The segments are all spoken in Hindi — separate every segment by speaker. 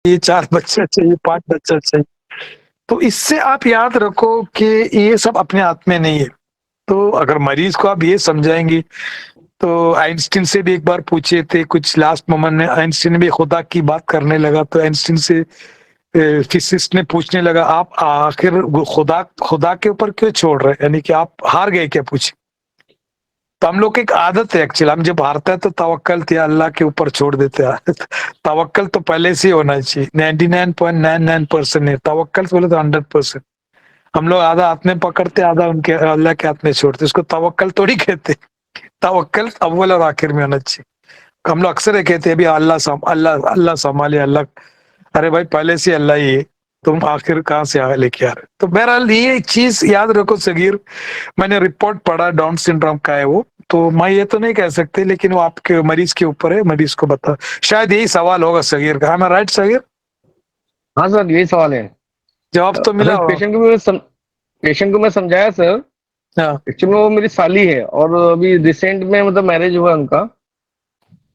Speaker 1: ये 4 बच्चा चाहिए, 5 बच्चा चाहिए। तो इससे आप याद रखो कि ये सब अपने हाथ में नहीं है। तो अगर मरीज़ को आप ये समझाएँगे, तो आइंस्टीन से भी एक बार पूछे थे, कुछ लास्ट मोमेंट में आइंस्टीन भी खुदा की बात करने लगा, तो आइंस्टीन से फिजिसिस्ट ने पूछने लगा, आप आखिर खुदा खुदा के ऊपर क्यों छोड़ रहे हैं? यानी कि आप हार गए क्या पूछे? तो हम लोग की एक आदत है एक्चुअली, हम जब हारते हैं तो तवक्कल या अल्लाह के ऊपर छोड़ देते हैं। तवक्कल तो पहले से ही होना चाहिए, 99.99% है, तवक्कल बोले तो 100%। हम लोग आधा हाथ में पकड़ते, आधा उनके अल्लाह के हाथ में छोड़ते, उसको तवक्कल थोड़ी कहते। तवक्कल अव्वल और आखिर में होना चाहिए। हम लोग अक्सर ये कहते हैं अभी अल्लाह अल्लाह संभाले, अल्लाह। अरे भाई पहले से अल्लाह ही है, तुम आखिर कहाँ से लेके आ रहे? तो बहरहाल ये एक चीज याद रखो सगीर, मैंने रिपोर्ट पढ़ा डाउन सिंड्रोम का है वो, तो मैं ये तो नहीं कह सकते, लेकिन वो आपके मरीज के ऊपर है, मरीज को बता। शायद यही सवाल होगा सगीर का, मैं राइट सगीर?
Speaker 2: हाँ सर, यही सवाल है।
Speaker 1: जवाब तो मिला
Speaker 2: सर
Speaker 1: होगा।
Speaker 2: पेशेंट को मैं समझाया सर।
Speaker 1: हाँ।
Speaker 2: एक्चुअली वो मेरी साली है और अभी रिसेंट में मतलब मैरिज हुआ उनका।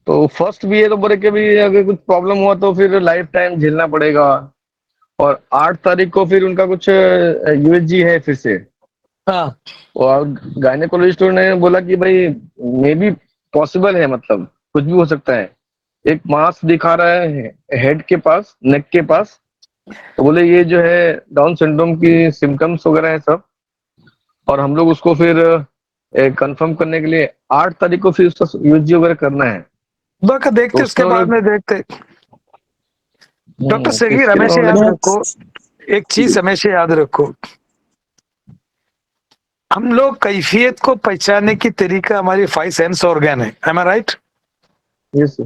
Speaker 2: तो फर्स्ट भी है तो बोले कि भी अगर कुछ प्रॉब्लम हुआ तो फिर लाइफ टाइम झेलना पड़ेगा। और 8 तारीख को फिर उनका कुछ यूएसजी है फिर से।
Speaker 1: हाँ।
Speaker 2: और गायनेकोलॉजिस्ट ने बोला कि भाई मे बी पॉसिबल है, मतलब कुछ भी हो सकता है। एक मांस दिखा रहा है हेड के पास, नेक के पास। तो बोले ये जो है डाउन सिंड्रोम की सिम्टम्स वगैरह है सब। और हम लोग उसको फिर कंफर्म करने के लिए 8 तारीख को फिर उसका यूएसजी वगैरह करना है।
Speaker 1: बाकी
Speaker 2: तो
Speaker 1: देखते उसके
Speaker 2: उसमें
Speaker 1: बाद में देखते। डॉक्टर
Speaker 2: तो
Speaker 1: सगीर
Speaker 2: इसके लिए
Speaker 1: हमेशा याद
Speaker 2: उन्होंने
Speaker 1: रखो, एक चीज हमेशा याद रखो, हम लोग कैफियत को पहचानने की तरीका हमारी 5 सेंस ऑर्गन है, एम आई राइट?
Speaker 2: यस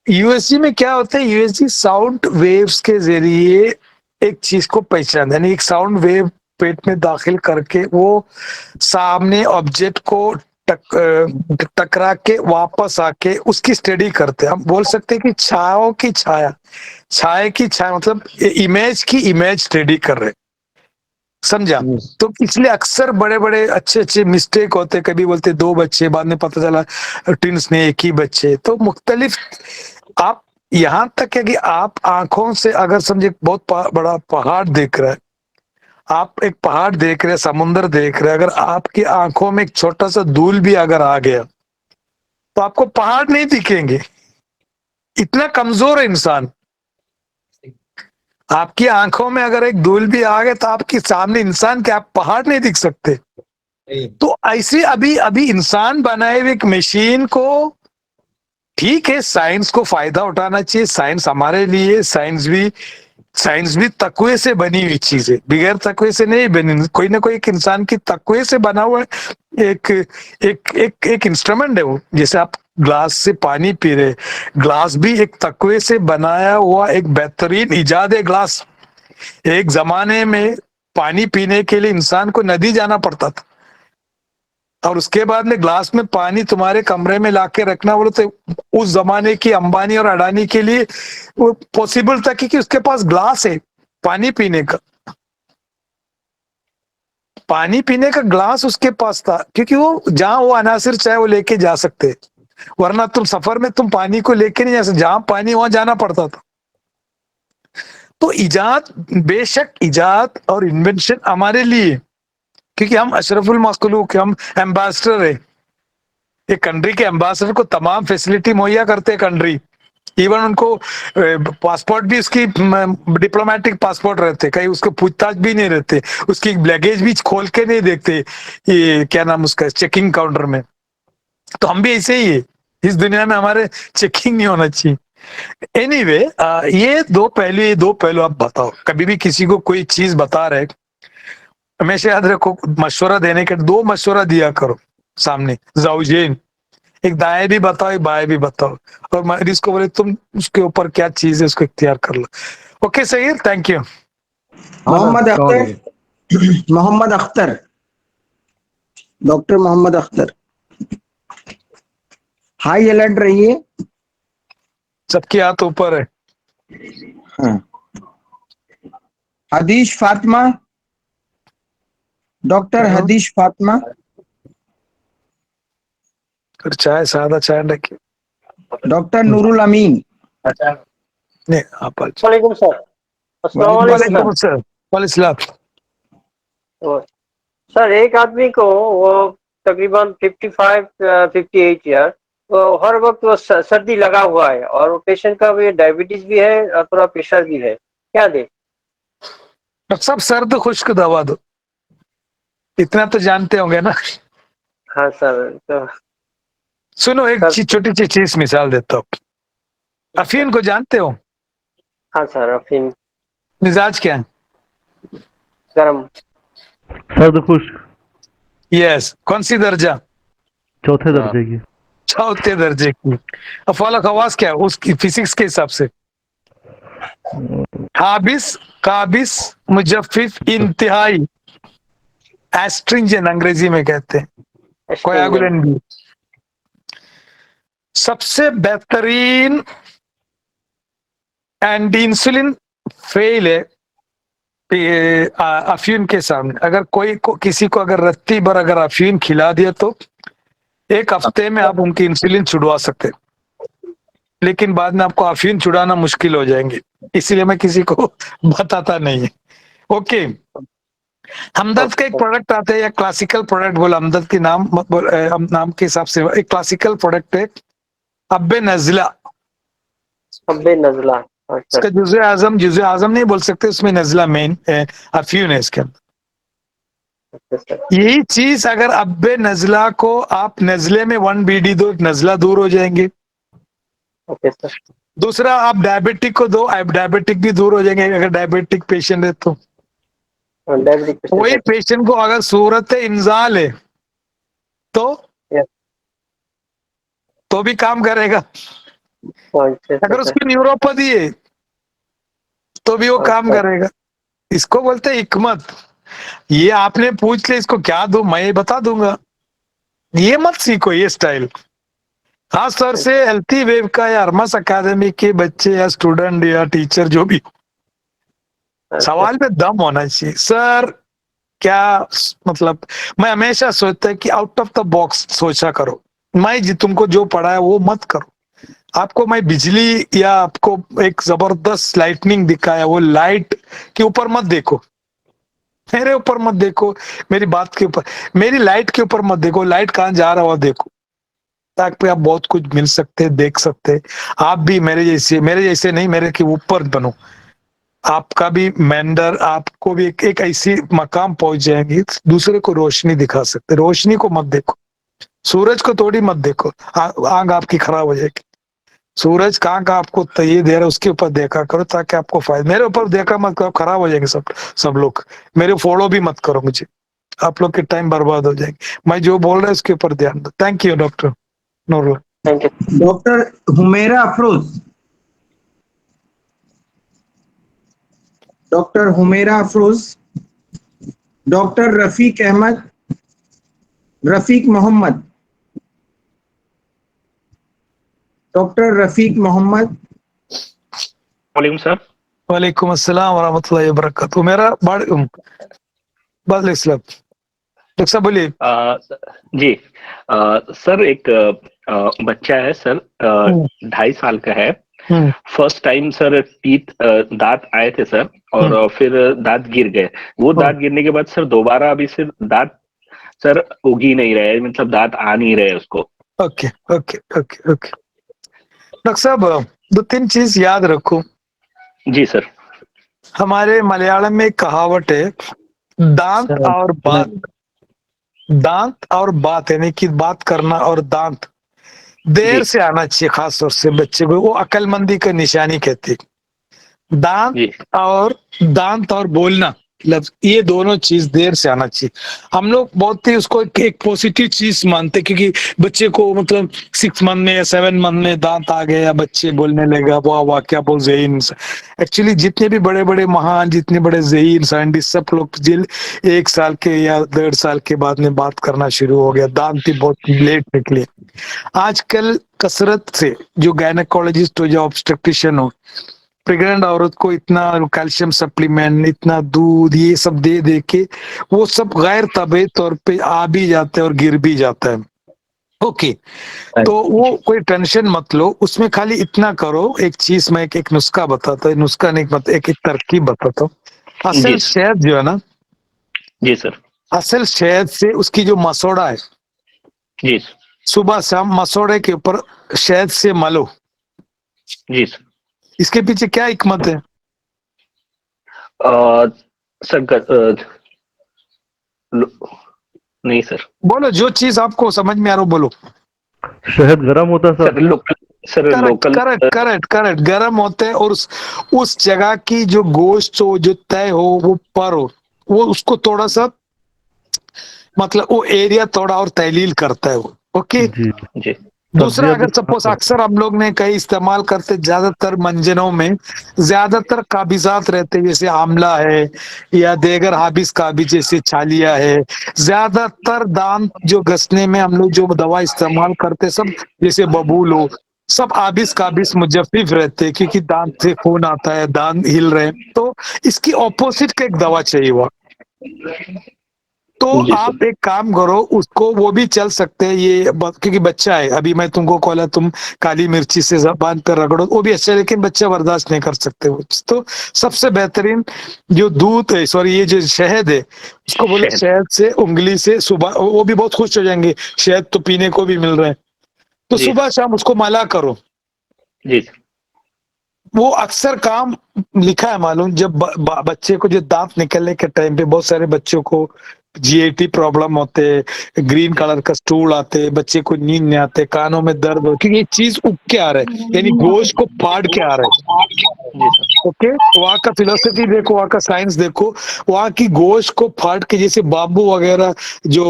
Speaker 1: यूएसजी में क्या होता है, यूएसजी साउंड वेव्स के जरिए एक चीज को पहचान, यानी एक साउंड वेव पेट में दाखिल करके वो सामने ऑब्जेक्ट को टकरा के वापस आके उसकी स्टडी करते हैं। हम बोल सकते हैं कि छायाओं की छाया, छाया की छाया मतलब इमेज की इमेज स्टडी कर रहे हैं। समझा?
Speaker 2: यस।
Speaker 1: तो इसलिए अक्सर बड़े बड़े अच्छे अच्छे मिस्टेक होते, कभी बोलते 2 बच्चे, बाद में पता चला ट्विंस ने एक ही बच्चे। तो मुख्तलिफ, आप यहां तक है कि आप आंखों से अगर समझे बहुत बड़ा पहाड़ देख रहे हैं, आप एक पहाड़ देख रहे हैं, समुंदर देख रहे हैं, अगर आपकी आंखों में एक छोटा सा धूल भी अगर आ गया तो आपको पहाड़ नहीं दिखेंगे, इतना कमजोर है इंसान। आपकी आंखों में अगर एक धूल भी आ गया तो आपके सामने इंसान के आप पहाड़ नहीं दिख सकते। तो ऐसे अभी अभी इंसान बनाए हुए एक मशीन को, ठीक है साइंस को फायदा उठाना चाहिए, साइंस हमारे लिए, साइंस भी तकवे से बनी हुई चीज है, बगैर तकवे से नहीं बनी। कोई ना कोई एक इंसान की तकवे से बना हुआ एक एक इंस्ट्रूमेंट है वो। जैसे आप ग्लास से पानी पी रहे, ग्लास भी एक तकवे से बनाया हुआ एक बेहतरीन इजाद है ग्लास। एक जमाने में पानी पीने के लिए इंसान को नदी जाना पड़ता था, और उसके बाद में ग्लास में पानी तुम्हारे कमरे में लाके रखना बोले तो उस जमाने की अंबानी और अडानी के लिए वो पॉसिबल था कि उसके पास ग्लास है पानी पीने का, पानी पीने का ग्लास उसके पास था, क्योंकि वो जहां वो अनासिर चाहे वो लेके जा सकते, वरना तुम सफर में तुम पानी को लेके नहीं जा सकते, जहां पानी वहां जाना पड़ता था। तो इजाद, बेशक इजाद और इन्वेंशन हमारे लिए, क्योंकि हम अशरफुल मखलूक, हम एम्बेसडर है, एक कंट्री के एम्बेसडर को तमाम फैसिलिटी मुहैया करते हैं कंट्री। इवन उनको पासपोर्ट भी, उसकी डिप्लोमेटिक पासपोर्ट रहते, कहीं उसको पूछताछ भी नहीं रहते, उसकी लगेज भी खोल के नहीं देखते, ये क्या नाम उसका, चेकिंग काउंटर में। तो हम भी ऐसे ही है, इस दुनिया में हमारे चेकिंग नहीं होना चाहिए। एनीवे ये दो पहलू आप बताओ, कभी भी किसी को कोई चीज बता रहे, हमेशा याद रखो, मशवरा देने के 2 मशवरा दिया करो सामने, जाऊजेन, एक दाएं भी बताओ एक बाएं भी बताओ, और मरीज को बोले तुम उसके ऊपर क्या चीज है उसको इख्तियार कर लो। ओके सही, thank you.
Speaker 3: Mohammad Akhtar,
Speaker 2: okay.
Speaker 3: Mohammad Akhtar, doctor Mohammad Akhtar, high alert रहिए।
Speaker 1: सबके हाथ ऊपर है।
Speaker 3: हाँ। हदीश फातिमा, डॉक्टर हदीश फातिमा,
Speaker 1: फिर चाय, सादा चाय रखिए।
Speaker 3: डॉक्टर नूरुल अमीन,
Speaker 1: नहीं आप अच्छा।
Speaker 4: वालेकुम सर। अस्सलाम
Speaker 3: वालेकुम
Speaker 4: वालेकुम
Speaker 1: वालेकुम
Speaker 4: सर।
Speaker 1: सर, वालेकुम।
Speaker 4: तो सर एक आदमी को वो तकरीबन 55 58 ईयर तो हर वक्त वो सर्दी लगा हुआ है और वो पेशेंट का भी डायबिटीज भी है और थोड़ा प्रेशर भी है, क्या दे?
Speaker 1: डॉक्टर साहब सर्द खुश्क दवा दो, इतना तो जानते होंगे ना।
Speaker 4: हाँ सर। तो
Speaker 1: सुनो एक
Speaker 4: सर
Speaker 1: छोटी सी चीज मिसाल देता हूँ। अफीन को जानते हो?
Speaker 4: हाँ सर, अफीम
Speaker 1: मिजाज क्या है?
Speaker 4: गरम।
Speaker 5: सर्द खुश्क,
Speaker 1: यस, कौन सी दर्जा?
Speaker 5: चौथे दर्जे की।
Speaker 1: चौथे दर्जे की। अब फॉलो खवास क्या है उसकी फिजिक्स के हिसाब से? हाबिस, काबिस, मुजफ्फिफ, इंतहाई, एस्ट्रिंजेंट अंग्रेजी में कहते हैं,
Speaker 4: एस्ट्रिंजेंट।
Speaker 1: कोयागुलेंट भी। सबसे बेहतरीन एंटी इंसुलिन फेल है अफीन के सामने। अगर किसी को अगर रत्ती भर अगर अफीन खिला दिया तो एक हफ्ते में आप उनकी इंसुलिन छुड़वा सकते हैं, लेकिन बाद में आपको अफीन छुड़ाना मुश्किल हो जाएंगे, इसीलिए मैं किसी को बताता नहीं है। ओके, हमदर्द का एक प्रोडक्ट आता है या क्लासिकल प्रोडक्ट बोला, हमदर्द के नाम मत बोल, नाम के हिसाब से एक क्लासिकल प्रोडक्ट है अब्बे नजला।
Speaker 4: अब्बे नजला। अच्छा
Speaker 1: इसका जुज़े आजम नहीं बोल सकते, उसमें नजला मेन अफ्यून है इसके अंदर।
Speaker 4: अच्छा सर।
Speaker 1: यही चीज अगर अब्बे नजला को आप नजले में 1 BD दो, नजला दूर हो जाएंगे।
Speaker 4: Okay sir.
Speaker 1: दूसरा आप डायबिटिक को दो, आप डायबिटिक भी दूर हो जाएंगे अगर डायबिटिक पेशेंट है तो।
Speaker 4: डायबिटिक पेशेंट
Speaker 1: वही
Speaker 4: है।
Speaker 1: पेशेंट को अगर सूरत इंजाल है तो
Speaker 4: Yes.
Speaker 1: तो भी काम करेगा।
Speaker 4: अच्छा
Speaker 1: अगर
Speaker 4: सर।
Speaker 1: उसकी न्यूरोपैथी है तो भी वो काम
Speaker 4: अच्छा
Speaker 1: करेगा। इसको बोलते हैं हिकमत। ये आपने पूछ लिया इसको क्या दूं, मैं बता दूंगा। ये मत सीखो ये स्टाइल, खास तौर से हेल्थी वेव का या अरमस अकादमी के बच्चे या स्टूडेंट या टीचर जो भी।
Speaker 4: अच्छा।
Speaker 1: सवाल में दम होना चाहिए सर। क्या मतलब, मैं हमेशा सोचता है कि आउट ऑफ द बॉक्स सोचा करो। मैं जी तुमको जो पढ़ा है वो मत करो। आपको मैं बिजली या आपको एक जबरदस्त लाइटनिंग दिखाया, वो लाइट के ऊपर मत देखो, मेरे ऊपर मत देखो, मेरी बात के ऊपर, मेरी लाइट के ऊपर मत देखो, लाइट कहाँ जा रहा हो देखो, ताकि आप बहुत कुछ मिल सकते हैं, देख सकते हैं। आप भी मेरे जैसे नहीं, मेरे के ऊपर बनो। आपका भी मेंढर, आपको भी एक ऐसी मकाम पहुंच जाएंगी, दूसरे को रोशनी दिखा सकते। रोशनी को मत देखो, सूरज को थोड़ी मत देखो, आंख आपकी खराब हो जाएगी। सूरज कहाँ का आपको ये दे रहा है उसके ऊपर देखा करो ताकि आपको फायदा। मेरे ऊपर देखा मत करो, खराब हो जाएंगे सब लोग। मेरे फॉलो भी मत करो मुझे, आप लोग के टाइम बर्बाद हो जाएंगे। मैं जो बोल रहा हूँ उसके ऊपर ध्यान दो। Thank you doctor Noorullah.
Speaker 4: Thank you.
Speaker 3: Doctor Humera Afroz, doctor Humera Afroz, doctor Rafiq Ahmed, Rafiq Mohammad, doctor Rafiq Mohammad.
Speaker 6: वालेकुम सर।
Speaker 1: वालेकुम अस्सलाम वरहमतुल्लाहि वबरकातुहू। मेरा बस इस्लाम डॉक्टर साहब बोलिए।
Speaker 6: जी सर एक बच्चा है सर, 2.5 साल का है।
Speaker 1: हम्म,
Speaker 6: फर्स्ट टाइम सर टीथ दांत आए थे सर, और फिर दांत गिर गए। वो दांत गिरने के बाद सर दोबारा अभी से दांत सर उग ही नहीं रहे, मतलब दांत आ नहीं रहे उसको।
Speaker 1: Okay okay okay okay. Doctor साहब 2-3 चीज याद रखो।
Speaker 6: जी सर।
Speaker 1: हमारे मलयालम में एक कहावत है, दांत और बात। दांत और बात यानी कि बात करना और दांत देर
Speaker 6: जी
Speaker 1: से आना चाहिए, खास तौर से बच्चे को, वो अक्लमंदी का निशानी कहती है।
Speaker 6: जी
Speaker 1: दांत और बोलना, लफ्ज, ये दोनों चीज देर से आना चाहिए। हम लोग बहुत ही उसको एक पॉजिटिव चीज मानते, क्योंकि बच्चे को मतलब 6 मंथ में या 7 मंथ में दांत आ गए या बच्चे बोलने लगा, वाह वाह क्या बोल जहीन। एक्चुअली जितने भी बड़े बड़े महान, जितने बड़े जहीन साइंटिस्ट, सब लोग 1 साल के या 1.5 साल के बाद में बात करना शुरू हो गया। दांत ही बहुत लेट निकले। आजकल कसरत से जो गायनेकोलॉजिस्ट हो, जो ऑब्स्टेट्रिशियन हो, प्रेग्नेंट औरत को इतना कैल्शियम सप्लीमेंट, इतना दूध, ये सब दे के वो सब गैर तबीयत तौर पे आ भी जाता है और गिर भी जाता है। ओके। तो वो कोई टेंशन मत लो, उसमें खाली इतना करो, एक चीज मैं एक नुस्खा बताता हूँ, नुस्खा नहीं मत एक तरकीब बताता हूँ। असल
Speaker 6: जी
Speaker 1: शहद जो है ना,
Speaker 6: जी सर।
Speaker 1: असल शहद से उसकी जो मसोड़ा है,
Speaker 6: जी
Speaker 1: सुबह शाम मसोड़े के ऊपर शहद से मलो।
Speaker 6: जी सर।
Speaker 1: इसके पीछे क्या हिकमत है?
Speaker 6: सर नहीं सर।
Speaker 1: बोलो, जो चीज आपको समझ में आ रहा हो बोलो।
Speaker 5: शहद गर्म होता है
Speaker 6: sir
Speaker 5: sir.
Speaker 6: Local, sir
Speaker 1: correct
Speaker 6: local.
Speaker 1: Correct correct correct, गर्म होते हैं, और उस जगह की जो गोश्त हो, जो तय हो, वो पर हो, वो उसको थोड़ा सा, मतलब वो एरिया थोड़ा और तहलील करता है वो। ओके।
Speaker 5: जी।
Speaker 6: जी
Speaker 1: दूसरा,
Speaker 5: सब्जियां भी
Speaker 1: अगर सपोज
Speaker 5: हाँ
Speaker 1: अक्सर हम लोग ने कहीं इस्तेमाल करते, ज्यादातर मंजनों में ज्यादातर काबिजात रहते हैं, जैसे आंवला है या देगर हाबिस काबिज जैसे छालिया है। ज्यादातर दांत जो घसने में हम लोग जो दवा इस्तेमाल करते, सब जैसे बबूल हो, सब आबिस काबिस मुजफ्फिफ रहते हैं, क्योंकि दांत से खून आता है, दांत हिल रहे हैं, तो इसकी ऑपोजिट का एक दवा चाहिए हुआ। तो
Speaker 6: जी सर।
Speaker 1: आप एक काम करो, उसको वो भी चल सकते हैं ये क्योंकि बच्चा है अभी, मैं तुमको कॉल है, तुम काली मिर्ची से जबान पर रगड़ो, वो भी अच्छा है, लेकिन बच्चा बर्दाश्त नहीं कर सकते वो। तो सबसे बेहतरीन जो दूध है, सॉरी ये जो शहद है, उसको बोलो
Speaker 6: शहद।
Speaker 1: शहद से उंगली से सुबह, वो भी बहुत खुश हो जाएंगे, शहद तो पीने को भी मिल रहा है। तो
Speaker 6: जी
Speaker 1: सुबह शाम उसको मला करो।
Speaker 6: जी सर।
Speaker 1: वो अक्सर काम लिखा है मालूम, जब बच्चे को जो दांत निकलने के टाइम पे, बहुत सारे बच्चों को जीएटी प्रॉब्लम होते, ग्रीन
Speaker 6: जी
Speaker 1: कलर का स्टूल आते, बच्चे को नींद नहीं आते, कानों में दर्द हो, क्योंकि ये चीज उग के आ रहा है, यानी गोश्त को फाड़ के आ रहा है।
Speaker 6: जी सर।
Speaker 1: ओके, वहाँ का फिलोसफी देखो, वहाँ का साइंस देखो, वहाँ की गोश्त को फाड़ के, जैसे बाम्बू वगैरह, जो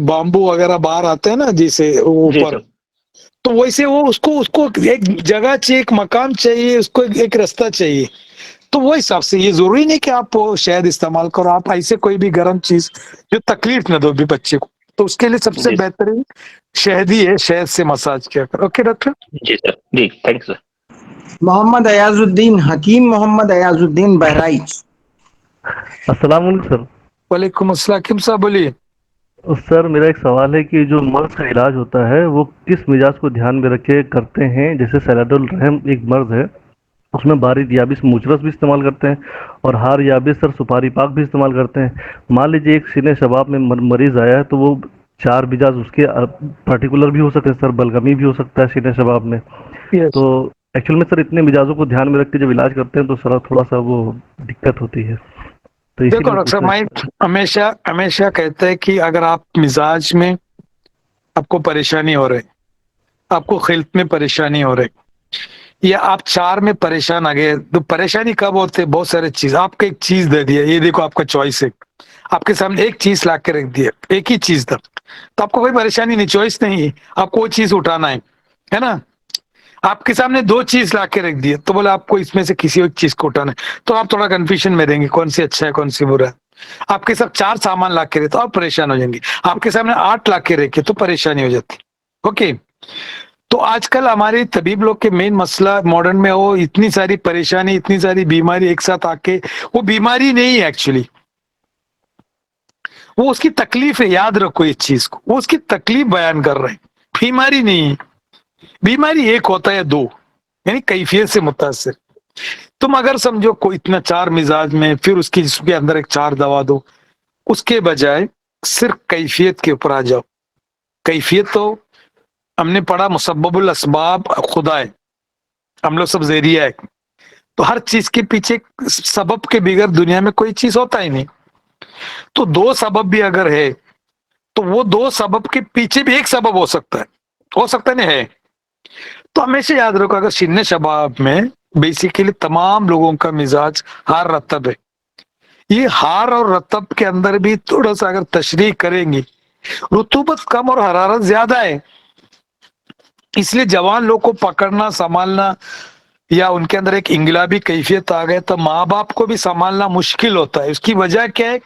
Speaker 1: बाम्बू वगैरह बाहर आते हैं ना, जैसे
Speaker 6: जी
Speaker 1: ऊपर,
Speaker 6: सर।
Speaker 1: तो वैसे वो उसको उसको एक जगह चाहिए, एक मकाम चाहिए उसको, एक रास्ता चाहिए। तो वो हिसाब से ये जरूरी नहीं कि आप वो शहद इस्तेमाल करो, आप ऐसे कोई भी गर्म चीज जो तकलीफ न दो भी बच्चे को, तो उसके लिए सबसे
Speaker 6: जी सर।
Speaker 1: बेहतरीन शहद ही है, शहद से मसाज किया करो। Okay doctor.
Speaker 6: जी सर। जी thank you sir.
Speaker 3: Mohammad Ayazuddin, Hakim Mohammad Ayazuddin, Bahraich.
Speaker 5: अस्सलाम वालेकुम सर।
Speaker 1: वालेकुम अस्सलाम, किम साहब बोलिए।
Speaker 5: सर मेरा एक सवाल है कि जो मर्ज का इलाज होता है वो किस मिजाज को ध्यान में रख के करते हैं? जैसे सैलाडुल रहम एक मर्ज है, उसमें बारिद याबिस मुचरस भी इस्तेमाल करते हैं, और हार याबिस सर सुपारी पाक भी इस्तेमाल करते हैं। मान लीजिए एक सीने शबाब में मरीज आया है, तो वो चार मिजाज उसके पर्टिकुलर भी हो सकते हैं सर, बलगमी भी हो सकता है सीने शबाब में।
Speaker 1: यस।
Speaker 5: तो एक्चुअल में सर इतने मिजाजों को ध्यान में रख के जब इलाज करते हैं तो सर थोड़ा सा वो दिक्कत होती है, तो
Speaker 1: देखो
Speaker 5: इसीलिए
Speaker 1: डॉक्टर साहब,
Speaker 5: पूछना।
Speaker 1: मैं हमेशा हमेशा कहते हैं कि अगर आप मिजाज में आपको परेशानी हो रही, आपको खिल्त में परेशानी हो रही, या आप चार में परेशान आ गए, तो परेशानी कब होते हैं? बहुत सारे चीज, आपको एक चीज दे दिया, ये देखो आपका चॉइस है, आपके सामने एक चीज ला के रख दिया, एक ही चीज था, तो आपको कोई परेशानी नहीं, चॉइस नहीं है, आपको वो चीज उठाना है ना। आपके सामने दो चीज ला के रख दिए, तो बोला आपको इसमें से किसी एक चीज को उठाना है, तो आप थोड़ा कंफ्यूजन में रहेंगे, कौन सी अच्छा है कौन सी बुरा है। आपके सब चार सामान ला के रहे, तो आप परेशान हो जाएंगे। आपके सामने आठ ला के रखे, तो परेशानी हो जाती। ओके। तो आजकल हमारे तबीब लोग के मेन मसला मॉडर्न में, वो इतनी सारी परेशानी, इतनी सारी बीमारी एक साथ आके, वो बीमारी नहीं है एक्चुअली, वो उसकी तकलीफ है, याद रखो इस चीज को, वो उसकी तकलीफ बयान कर रहे हैं, बीमारी नहीं है। बीमारी एक होता है, दो, यानी कैफियत से मुतासिर। तुम अगर समझो कोई इतना चार मिजाज में, फिर उसके अंदर एक चार दवा दो, उसके बजाय सिर्फ कैफियत के ऊपर आ जाओ। कैफियत तो हमने पढ़ा, मुसब्बबुल असबाब खुदा है, हम लोग सब जरिया है, तो हर चीज के पीछे सबब के बगैर दुनिया में कोई चीज होता ही नहीं। तो दो सबब भी अगर है, तो वो दो सबब के पीछे भी एक सबब हो सकता नहीं है। तो हमेशा याद रखो, अगर शिन्ने शबाब में बेसिकली तमाम लोगों का मिजाज हार रतब है, ये हार और रतब के अंदर भी थोड़ा सा अगर तशरीह करेंगे, रुतूबत कम और हरारत ज्यादा है, इसलिए जवान लोग को पकड़ना संभालना, या उनके अंदर एक इंगलाबी कैफियत आ गए, तो माँ बाप को भी संभालना मुश्किल होता है। उसकी वजह क्या है?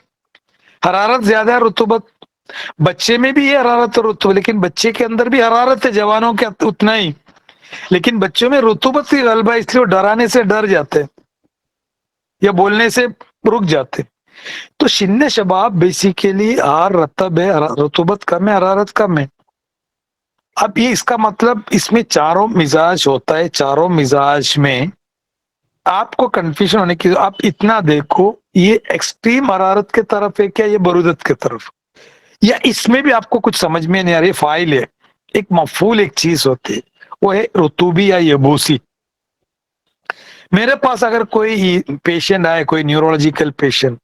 Speaker 1: हरारत ज्यादा है, रुतूबत बच्चे में भी है, हरारत और रुतूबत, लेकिन बच्चे के अंदर भी हरारत है, जवानों के उतना ही, लेकिन बच्चों में रुतूबत की गलबा, इसलिए वो डराने से डर जाते हैं या बोलने से रुक जाते हैं। तो शिन्ने शबाब बेसिकली हार रतब है, रुतूबत कम है, हरारत कम है। अब ये इसका मतलब इसमें चारों मिजाज होता है, चारों मिजाज में आपको कंफ्यूजन होने की, आप इतना देखो ये एक्सट्रीम हरारत के तरफ है क्या, ये बरूदत की तरफ, या इसमें भी आपको कुछ समझ में नहीं आ रही। फाइल है, एक मफूल एक चीज होती है, वो है रुतूबी या यबूसी। मेरे पास अगर कोई पेशेंट आए, कोई न्यूरोलॉजिकल पेशेंट,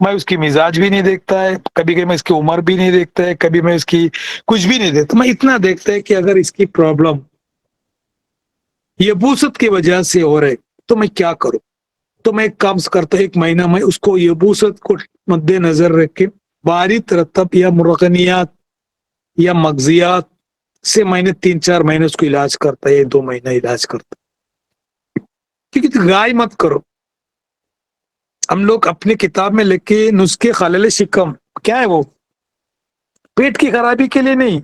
Speaker 1: मैं उसकी मिजाज भी नहीं देखता है, कभी कभी मैं इसकी उम्र भी नहीं देखता है, कभी मैं इसकी कुछ भी नहीं देखता, मैं इतना देखता है कि अगर इसकी प्रॉब्लम यबूसत की वजह से हो रहे तो मैं क्या करूं। तो मैं एक काम करता हूं, एक महीना में उसको यबूसत को मद्देनजर रख के बारी तरतब या मुरगनियात या मगजियात से मैंने 3-4 महीने उसको इलाज करता है, 2 महीना इलाज करता। क्योंकि तो गाय मत करो। हम लोग अपनी किताब में लिख के नुस्खे खलल शिकम, क्या है वो, पेट की खराबी के लिए नहीं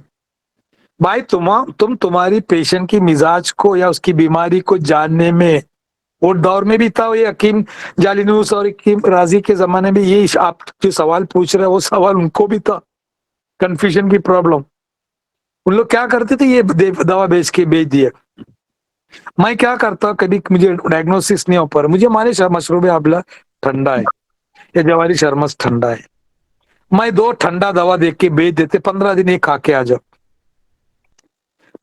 Speaker 1: भाई। तुम तुम्हारी पेशेंट की मिजाज को या उसकी बीमारी को जानने में, वो दौर में भी था, ये हकीम जालिनूस और हकीम राजी के जमाने में, ये आप जो सवाल पूछ रहे हो वो सवाल उनको भी था, कंफ्यूजन की प्रॉब्लम। उन लोग क्या करते थे, ये दवा बेच के बेच दिया। मैं क्या करता, कभी मुझे डायग्नोसिस नहीं हो पा रहा, मुझे माने मशरूब आंवला ठंडा है या जवारी शरमस ठंडा है, मैं 2 ठंडा दवा देख के बेच देते, 15 दिन एक खा के आ जाओ।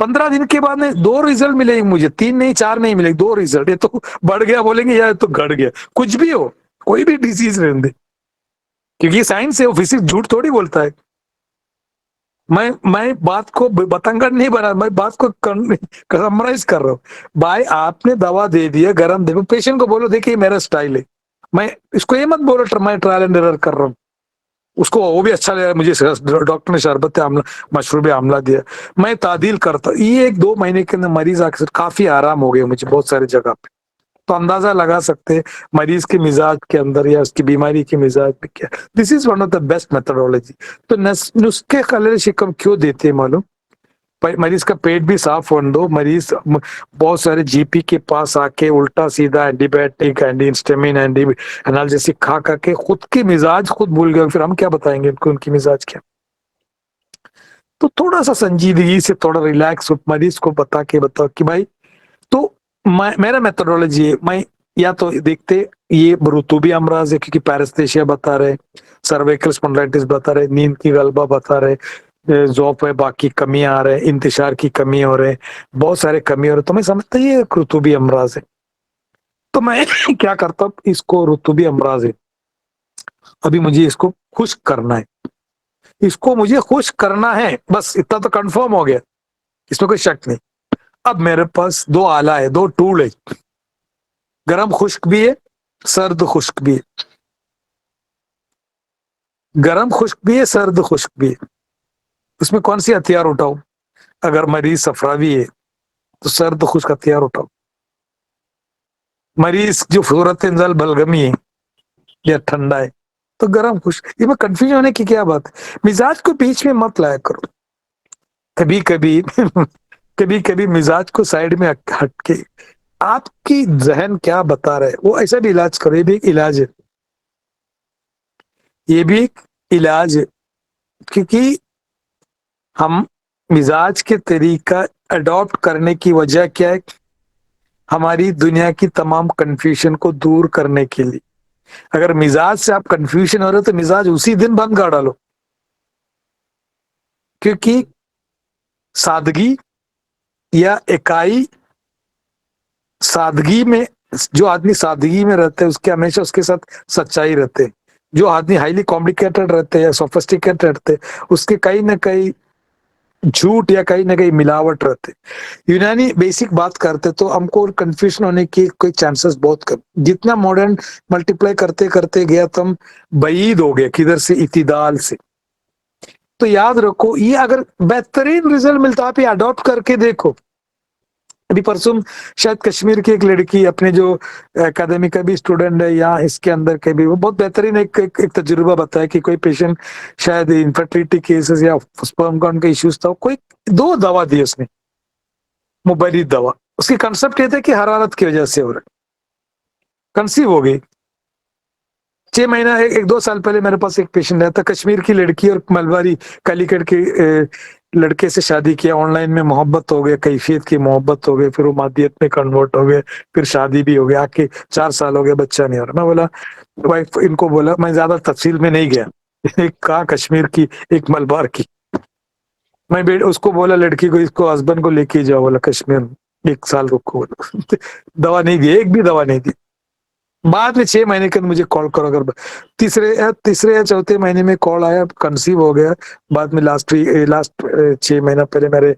Speaker 1: 15 दिन के बाद में 2 रिजल्ट मिलेंगे मुझे, 3 नहीं 4 नहीं मिलेंगे, 2 रिजल्ट। ये तो बढ़ गया बोलेंगे या तो घट गया, कुछ भी हो, कोई भी डिजीज रहने दे, क्योंकि साइंस है, वो फिजिक्स झूठ थोड़ी बोलता है। मैं बात को बतंगड़ नहीं बना, मैं बात को समराइज कर रहा हूँ। भाई आपने दवा दे दिया, गरम दे, पेशेंट को बोलो देखिए मेरा स्टाइल है, मैं इसको ये मत बोलो मैं ट्रायल एंड एरर कर रहा हूँ। उसको वो भी अच्छा लगा, मुझे डॉक्टर ने शरबत आमला मशरूब आमला दिया, मैं तादील करता। ये 1-2 महीने के अंदर मरीज आके काफी आराम हो गया मुझे बहुत सारी जगह पे। तो अंदाजा लगा सकते हैं मरीज के मिजाज के अंदर या उसकी बीमारी के मिजाज में क्या। This is one of the best methodology. तो नुस्खे खलल शिकम क्यों देते हैं मालूम, मरीज का पेट भी साफ होने दो, मरीज बहुत सारे जीपी के पास आके उल्टा सीधा antibiotic, anti histamine, anti analgesic खा खा के खुद की मिजाज खुद भूल गए, फिर हम क्या बताएंगे उनको उनकी मिजाज क्या। तो थोड़ा सा संजीदगी से, थोड़ा रिलैक्स मरीज को बताओ कि भाई, तो मेरा मेथोडोलॉजी है, मैं या तो देखते ये रुतूबी अमराज है क्योंकि पैरेस्थेशिया बता रहे, सर्वाइकल स्पॉन्डिलाइटिस बता रहे, नींद की गलबा बता रहे, ज़ौफ़ है, बाकी कमी आ रहे, इंतशार की कमी हो रहे, बहुत सारे कमी हो रहे, तो मैं समझता ये रुतूबी अमराज है। तो मैं क्या करता हूँ, इसको रुतूबी अमराज है, अभी मुझे इसको खुश करना है, इसको मुझे खुश करना है, बस इतना तो कंफर्म हो गया, इसमें कोई शक नहीं। अब मेरे पास 2 आला है, 2 टूल है, गर्म खुश्क भी है, सर्द खुश्क भी है, गर्म खुश्क भी है, सर्द खुश्क भी है। उसमें कौन सी हथियार उठाओ, अगर मरीज सफरावी है तो सर्द खुश्क हथियार उठाओ, मरीज जो सूरत इंजल बलगमी है या ठंडा है तो गर्म खुश्क। ये में कंफ्यूजन होने की क्या बात है, मिजाज को बीच में मत लाया करो। कभी कभी कभी कभी मिजाज को साइड में हट के आपकी जहन क्या बता रहे वो ऐसा भी इलाज करो, ये भी एक इलाज है, ये भी एक इलाज है। क्योंकि हम मिजाज के तरीका अडॉप्ट करने की वजह क्या है, हमारी दुनिया की तमाम कंफ्यूजन को दूर करने के लिए। अगर मिजाज से आप कंफ्यूजन हो रहे हो तो मिजाज उसी दिन बंद कर डालो, क्योंकि सादगी या इकाई, सादगी में जो आदमी सादगी में रहते हैं उसके हमेशा उसके साथ सच्चाई रहते हैं। जो आदमी हाईली कॉम्प्लिकेटेड रहते हैं या सोफिस्टिकेटेड रहते हैं उसके कहीं ना कहीं झूठ या कहीं ना कहीं मिलावट रहते। यूनानी बेसिक बात करते तो हमको कंफ्यूजन होने की कोई चांसेस बहुत कम। जितना मॉडर्न मल्टीप्लाई करते करते गया तो हम बईद हो गए किधर से, इतिदाल से। तो याद रखो, ये अगर बेहतरीन रिजल्ट मिलता आप ये अडॉप्ट करके देखो। अभी परसों शायद कश्मीर की एक लड़की, अपने जो अकादमी का भी स्टूडेंट है यहाँ इसके अंदर के भी, वो बहुत बेहतरीन एक तजुर्बा बताया कि कोई पेशेंट शायद इनफर्टिलिटी केसेस या स्पर्म काउंट का इश्यूज था, कोई 2 दवा दी उसने, मुबैरिद दवा। उसकी कंसेप्ट ये था कि हरारत की वजह से हो रहा है, कंसीव हो गई। 6 महीना 1-2 साल पहले मेरे पास एक पेशेंट आया था, कश्मीर की लड़की और मलबारी कालीकट की लड़के से शादी किया, ऑनलाइन में मोहब्बत हो गया, कैफियत की मोहब्बत हो गई, फिर वो मादियत में कन्वर्ट हो गए, फिर शादी भी हो गई, आके 4 साल हो गए, बच्चा नहीं हो रहा। मैं बोला वाइफ इनको बोला, मैं ज्यादा तफसील में नहीं गया, एक कहा कश्मीर की, एक मलबार की। मैं उसको बोला लड़की को, इसको हस्बैंड को लेके जाओ, बोला कश्मीर 1 साल रुको बोला। दवा नहीं दी, एक भी दवा नहीं दी। बाद में 6 महीने के अंदर मुझे कॉल करो, अगर तीसरे या चौथे महीने में कॉल आया, कंसीव हो गया। बाद में लास्ट 6 महीना पहले मेरे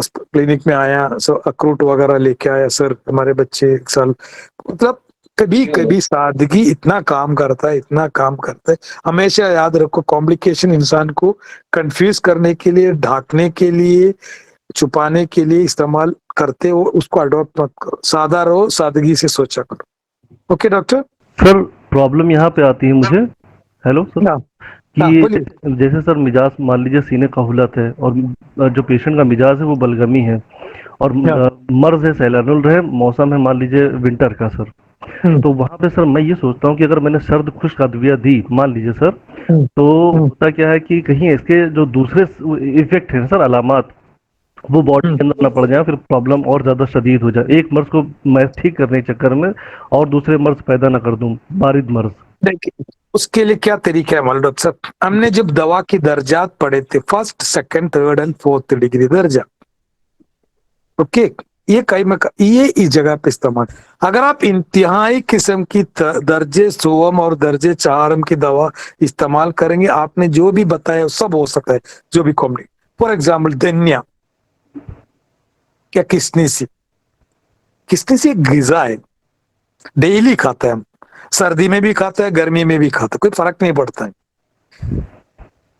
Speaker 1: क्लिनिक में आया, सो अक्रूट वगैरह लेके आया, सर हमारे बच्चे 1 साल। मतलब कभी कभी सादगी इतना काम करता है, इतना काम करता है। हमेशा याद रखो, कॉम्प्लिकेशन इंसान को कंफ्यूज करने के लिए, ढाकने के लिए, छुपाने के लिए इस्तेमाल करते हो, उसको अडॉप्ट मत करो। सादा रहो, सादगी से सोचा करो। Okay doctor.
Speaker 5: सर प्रॉब्लम यहाँ पे आती है मुझे, हेलो सर,
Speaker 1: हाँ, हाँ,
Speaker 5: कि
Speaker 1: बोलिए।
Speaker 5: जैसे सर मिजाज मान लीजिए सीने का हुलत है, और जो पेशेंट का मिजाज है वो बलगमी है, और
Speaker 1: हाँ।
Speaker 5: मर्ज है सैलानुल रहे, मौसम है मान लीजिए विंटर का सर।
Speaker 1: हम्म,
Speaker 5: तो वहां पे सर मैं ये सोचता हूँ कि अगर मैंने सर्द खुश्क अद्विया दी मान लीजिए सर,
Speaker 1: हम्म,
Speaker 5: तो
Speaker 1: हम्म,
Speaker 5: होता क्या है कि कहीं इसके जो दूसरे इफेक्ट है सर, अलामात, वो बॉडी
Speaker 1: हम्म।
Speaker 5: के अंदर ना पड़ जाए, फिर प्रॉब्लम और ज्यादा शदीद हो जाए, एक मर्ज को मैं ठीक करने के चक्कर में और दूसरे मर्ज पैदा ना कर दूं, बारिद मर्ज।
Speaker 1: देखिए, उसके लिए क्या तरीका है मालूम डॉक्टर साहब? हमने जब दवा की दर्जात पढ़े थे, first, second, third and fourth degree दर्जा। ओके, ये कई में ये इस जगह पे इस्तेमाल। अगर आप इंतहाई किस्म की दर्जे सोम और दर्जे 4 की दवा इस्तेमाल करेंगे, आपने जो भी बताया वो सब हो सकता है, जो भी कॉम्प्लिकेट। फॉर एग्जाम्पल धनिया, क्या किसनी सी एक गिजा है, डेली खाता है हम, सर्दी में भी खाता है, गर्मी में भी खाता है, कोई फर्क नहीं पड़ता है।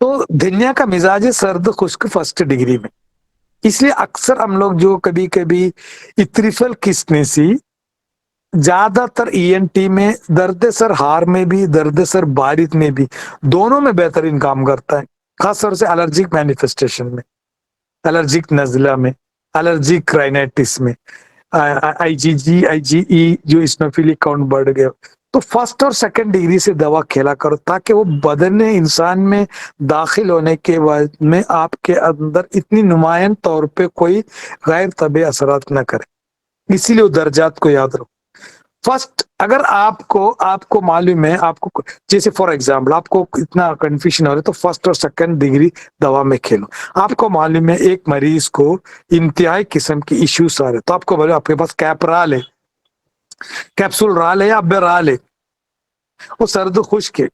Speaker 1: तो धनिया का मिजाज है सर्द खुश्क फर्स्ट डिग्री में। इसलिए अक्सर हम लोग जो कभी कभी इत्रिफल किस्नेसी, ज्यादातर ईएनटी में दर्द सर हार में भी, दर्द सर बारिद में भी, दोनों में बेहतरीन काम करता है। खासतौर से एलर्जिक मैनिफेस्टेशन में, एलर्जिक नजला में, एलर्जिक राइनाइटिस में, आईजीई जो इस्नोफिलिक काउंट बढ़ गया, तो फर्स्ट और सेकंड डिग्री से दवा खेला करो, ताकि वो बदन इंसान में दाखिल होने के बाद में आपके अंदर इतनी नुमायन तौर पे कोई गैर तबी असरात न करे। इसीलिए वो दर्जात को याद रखो। फर्स्ट, अगर आपको मालूम है, आपको जैसे फॉर एग्जाम्पल आपको इतना कंफ्यूजन हो रहा है, तो फर्स्ट और सेकंड डिग्री दवा में खेलो। आपको मालूम है एक मरीज को इंतहाई किस्म की इश्यूज आ रहे, तो आपको बोलो आपके पास कैपराल है, कैप्सूल राल है या अबेराल है, वो सर्द खुश्क है।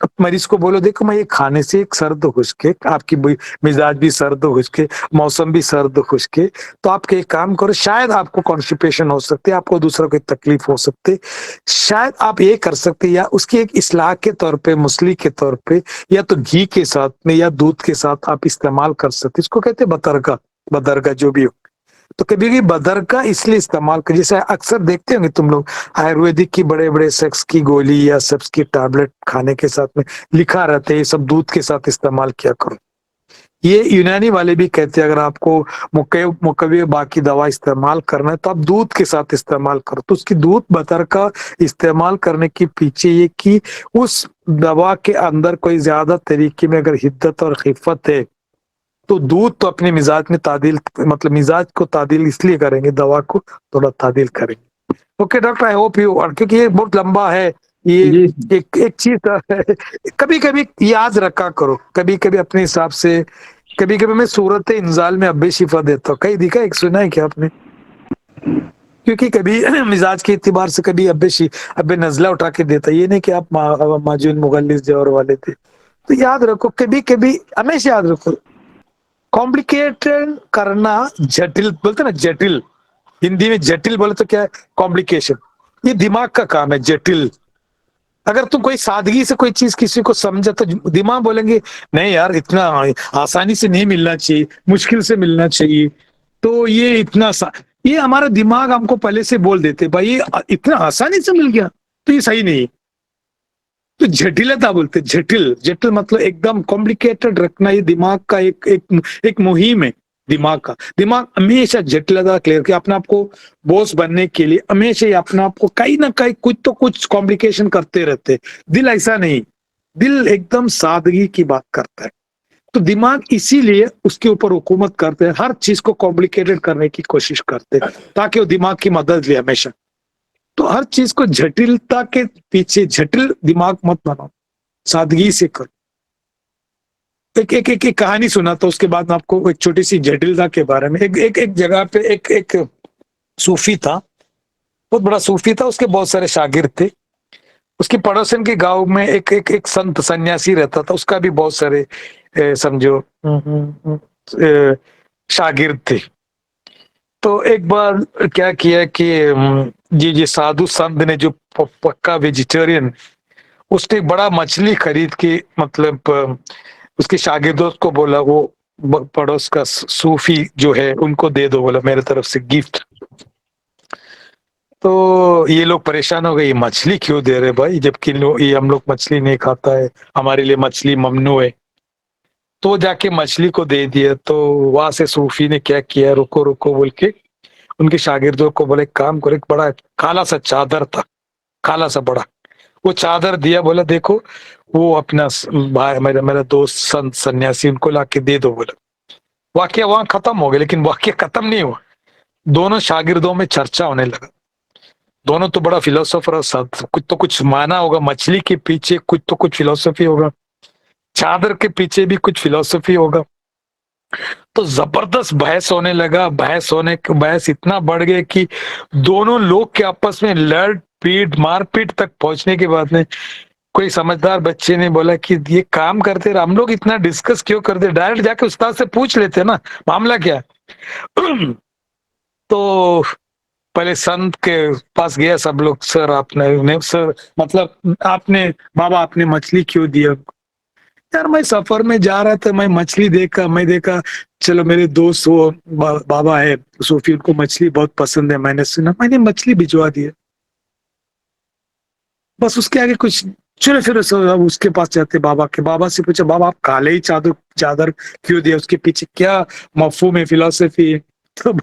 Speaker 1: अब मरीज को बोलो देखो मैं ये खाने से एक सर्द खुश्क है, आपकी मिजाज भी सर्द खुश्क है, मौसम भी सर्द खुश्क है, तो आप एक काम करो, शायद आपको कॉन्स्टिपेशन हो सकती है, आपको दूसरा कोई तकलीफ हो सकती है, शायद आप ये कर सकते हैं, या उसकी एक इस्लाह के तौर पे, मुस्ली के तौर पे, या तो घी के साथ में या दूध के साथ आप इस्तेमाल कर सकते, इसको कहते हैं बदरका जो भी हो। तो कभी कभी बदर का इसलिए इस्तेमाल कर, जैसे अक्सर देखते होंगे तुम लोग आयुर्वेदिक की बड़े बड़े सेक्स की गोली या सेक्स की टैबलेट खाने के साथ में लिखा रहता है ये सब दूध के साथ इस्तेमाल किया करो। ये यूनानी वाले भी कहते हैं अगर आपको मुकव्वे बाकी दवा इस्तेमाल करना है तो आप दूध के साथ इस्तेमाल करो। तो उसकी दूध बतर का इस्तेमाल करने के पीछे ये कि उस दवा के अंदर कोई ज्यादा तरीके में अगर हिद्दत और खिफत है, तो दूध तो अपने मिजाज में तादील, मतलब मिजाज को तादील इसलिए करेंगे, दवा को थोड़ा तादील करेंगे। Okay doctor, I hope you, क्योंकि ये बहुत लंबा है ये,
Speaker 2: जी
Speaker 1: एक चीज कभी कभी याद रखा करो, कभी कभी अपने हिसाब से। कभी कभी मैं सूरत इंजाल में अब्बे शिफा देता हूँ, कहीं दिखा, एक सुना है क्या आपने? क्योंकि कभी मिजाज के एतबार से कभी अब्बे नजला उठा के देता, ये नहीं कि आप माजून मुगल्लिस जौहर वाले थे। तो याद रखो, कभी कभी हमेशा याद रखो, कॉम्प्लिकेटेड करना, जटिल बोलते ना, जटिल हिंदी में जटिल बोले तो क्या है, कॉम्प्लिकेशन, ये दिमाग का काम है जटिल। अगर तुम कोई सादगी से कोई चीज किसी को समझा तो दिमाग बोलेंगे नहीं यार इतना आसानी से नहीं मिलना चाहिए, मुश्किल से मिलना चाहिए, तो ये ये हमारा दिमाग हमको पहले से बोल देते भाई ये इतना आसानी से मिल गया, तो ये सही नहीं। तो जटिलता बोलते, जटिल जटिल मतलब एकदम कॉम्प्लिकेटेड रखना, ये दिमाग का एक मुहिम है। दिमाग हमेशा जटिलता क्लियर किया, अपने आप को बॉस बनने के लिए हमेशा ही अपने आप को कहीं ना कहीं कुछ तो कुछ कॉम्प्लिकेशन करते रहते। दिल ऐसा नहीं, दिल एकदम सादगी की बात करता है। तो दिमाग इसीलिए उसके ऊपर हुकूमत करते हैं, हर चीज को कॉम्प्लिकेटेड करने की कोशिश करते हैं ताकि वो दिमाग की मदद ले हमेशा। तो हर चीज को जटिलता के पीछे जटिल दिमाग मत बनाओ, सादगी से करो। एक कहानी सुना तो उसके बाद मैं आपको एक छोटी सी जटिलता के बारे में। एक जगह पे एक सूफी था, बहुत बड़ा सूफी था, उसके बहुत सारे शागिर्द थे। उसके पड़ोसन के गांव में एक संत सन्यासी रहता था, उसका भी बहुत सारे समझो शागिर्द थे। तो एक बार क्या किया कि जी साधु संत ने जो पक्का वेजिटेरियन, उसने एक बड़ा मछली खरीद के मतलब उसके शागिर्दों को बोला, वो पड़ोस का सूफी जो है उनको दे दो, बोला मेरे तरफ से गिफ्ट। तो ये लोग परेशान हो गए, ये मछली क्यों दे रहे भाई, जबकि ये हम लोग मछली नहीं खाता है, हमारे लिए मछली ममनू है। तो जाके मछली को दे दिया। तो वहां से सूफी ने क्या किया, रुको रुको बोल के उनके शागिर्दों को बोले काम करो, एक बड़ा काला सा चादर था, काला सा बड़ा, वो चादर दिया, बोला देखो वो अपना भाई मेरा दोस्त संत सन्यासी, उनको लाके दे दो बोला। वाक्य वहां खत्म हो गया, लेकिन वाक्य खत्म नहीं हुआ। दोनों शागिर्दों में चर्चा होने लगा। दोनों तो बड़ा फिलोसोफर और संत, कुछ तो कुछ माना होगा, मछली के पीछे कुछ तो कुछ फिलोसफी होगा, चादर के पीछे भी कुछ फिलोसफी होगा। तो जबरदस्त बहस होने लगा। बहस इतना बढ़ गया कि दोनों लोग के आपस में लड़ पीट मारपीट तक पहुंचने के बाद में कोई समझदार बच्चे ने बोला कि ये काम करते रहे, हम लोग इतना डिस्कस क्यों करते, डायरेक्ट जाके उस्ताद से पूछ लेते ना मामला क्या है। तो पहले संत के पास गया सब लोग, सर आपने सर मतलब आपने बाबा आपने मछली क्यों दिया? यार मैं सफर में जा रहा था, मैं मछली देखा, मैं देखा चलो मेरे दोस्त वो बाबा है सूफी, उनको मछली बहुत पसंद है, मैंने सुना, मैंने मछली भिजवा दिया, बस उसके आगे कुछ। चलो फिर उसके पास जाते बाबा के, बाबा से पूछा बाबा आप काले ही चादर क्यों दिया, उसके पीछे क्या मफहूम है, फिलोसफी है? तो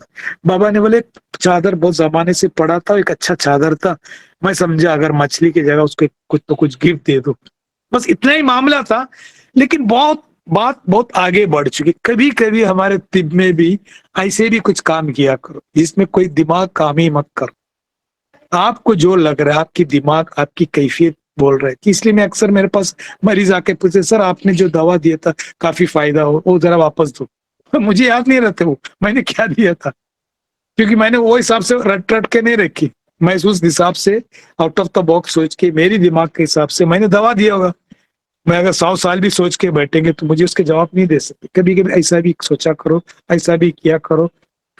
Speaker 1: बाबा ने बोले चादर बहुत जमाने से पड़ा था, एक अच्छा चादर था, मैं समझा अगर मछली की जगह उसको कुछ तो कुछ गिफ्ट दे दो, बस इतना ही मामला था। लेकिन बात बहुत आगे बढ़ चुकी। कभी कभी हमारे तिब में भी ऐसे भी कुछ काम किया करो, इसमें कोई दिमाग काम ही मत करो, आपको जो लग रहा है आपकी दिमाग आपकी कैफियत बोल रहे है। इसलिए मैं अक्सर मेरे पास मरीज आके पूछे सर आपने जो दवा दिया था काफी फायदा हो, वो जरा वापस दो। मुझे याद नहीं रहते वो मैंने क्या दिया था, क्योंकि मैंने वो हिसाब से रट के नहीं रखी। मैं उस हिसाब से आउट ऑफ द बॉक्स सोच के मेरी दिमाग के हिसाब से मैंने दवा दिया होगा। मैं अगर 100 साल भी सोच के बैठेंगे तो मुझे उसके जवाब नहीं दे सकते। कभी कभी ऐसा भी सोचा करो, ऐसा भी किया करो।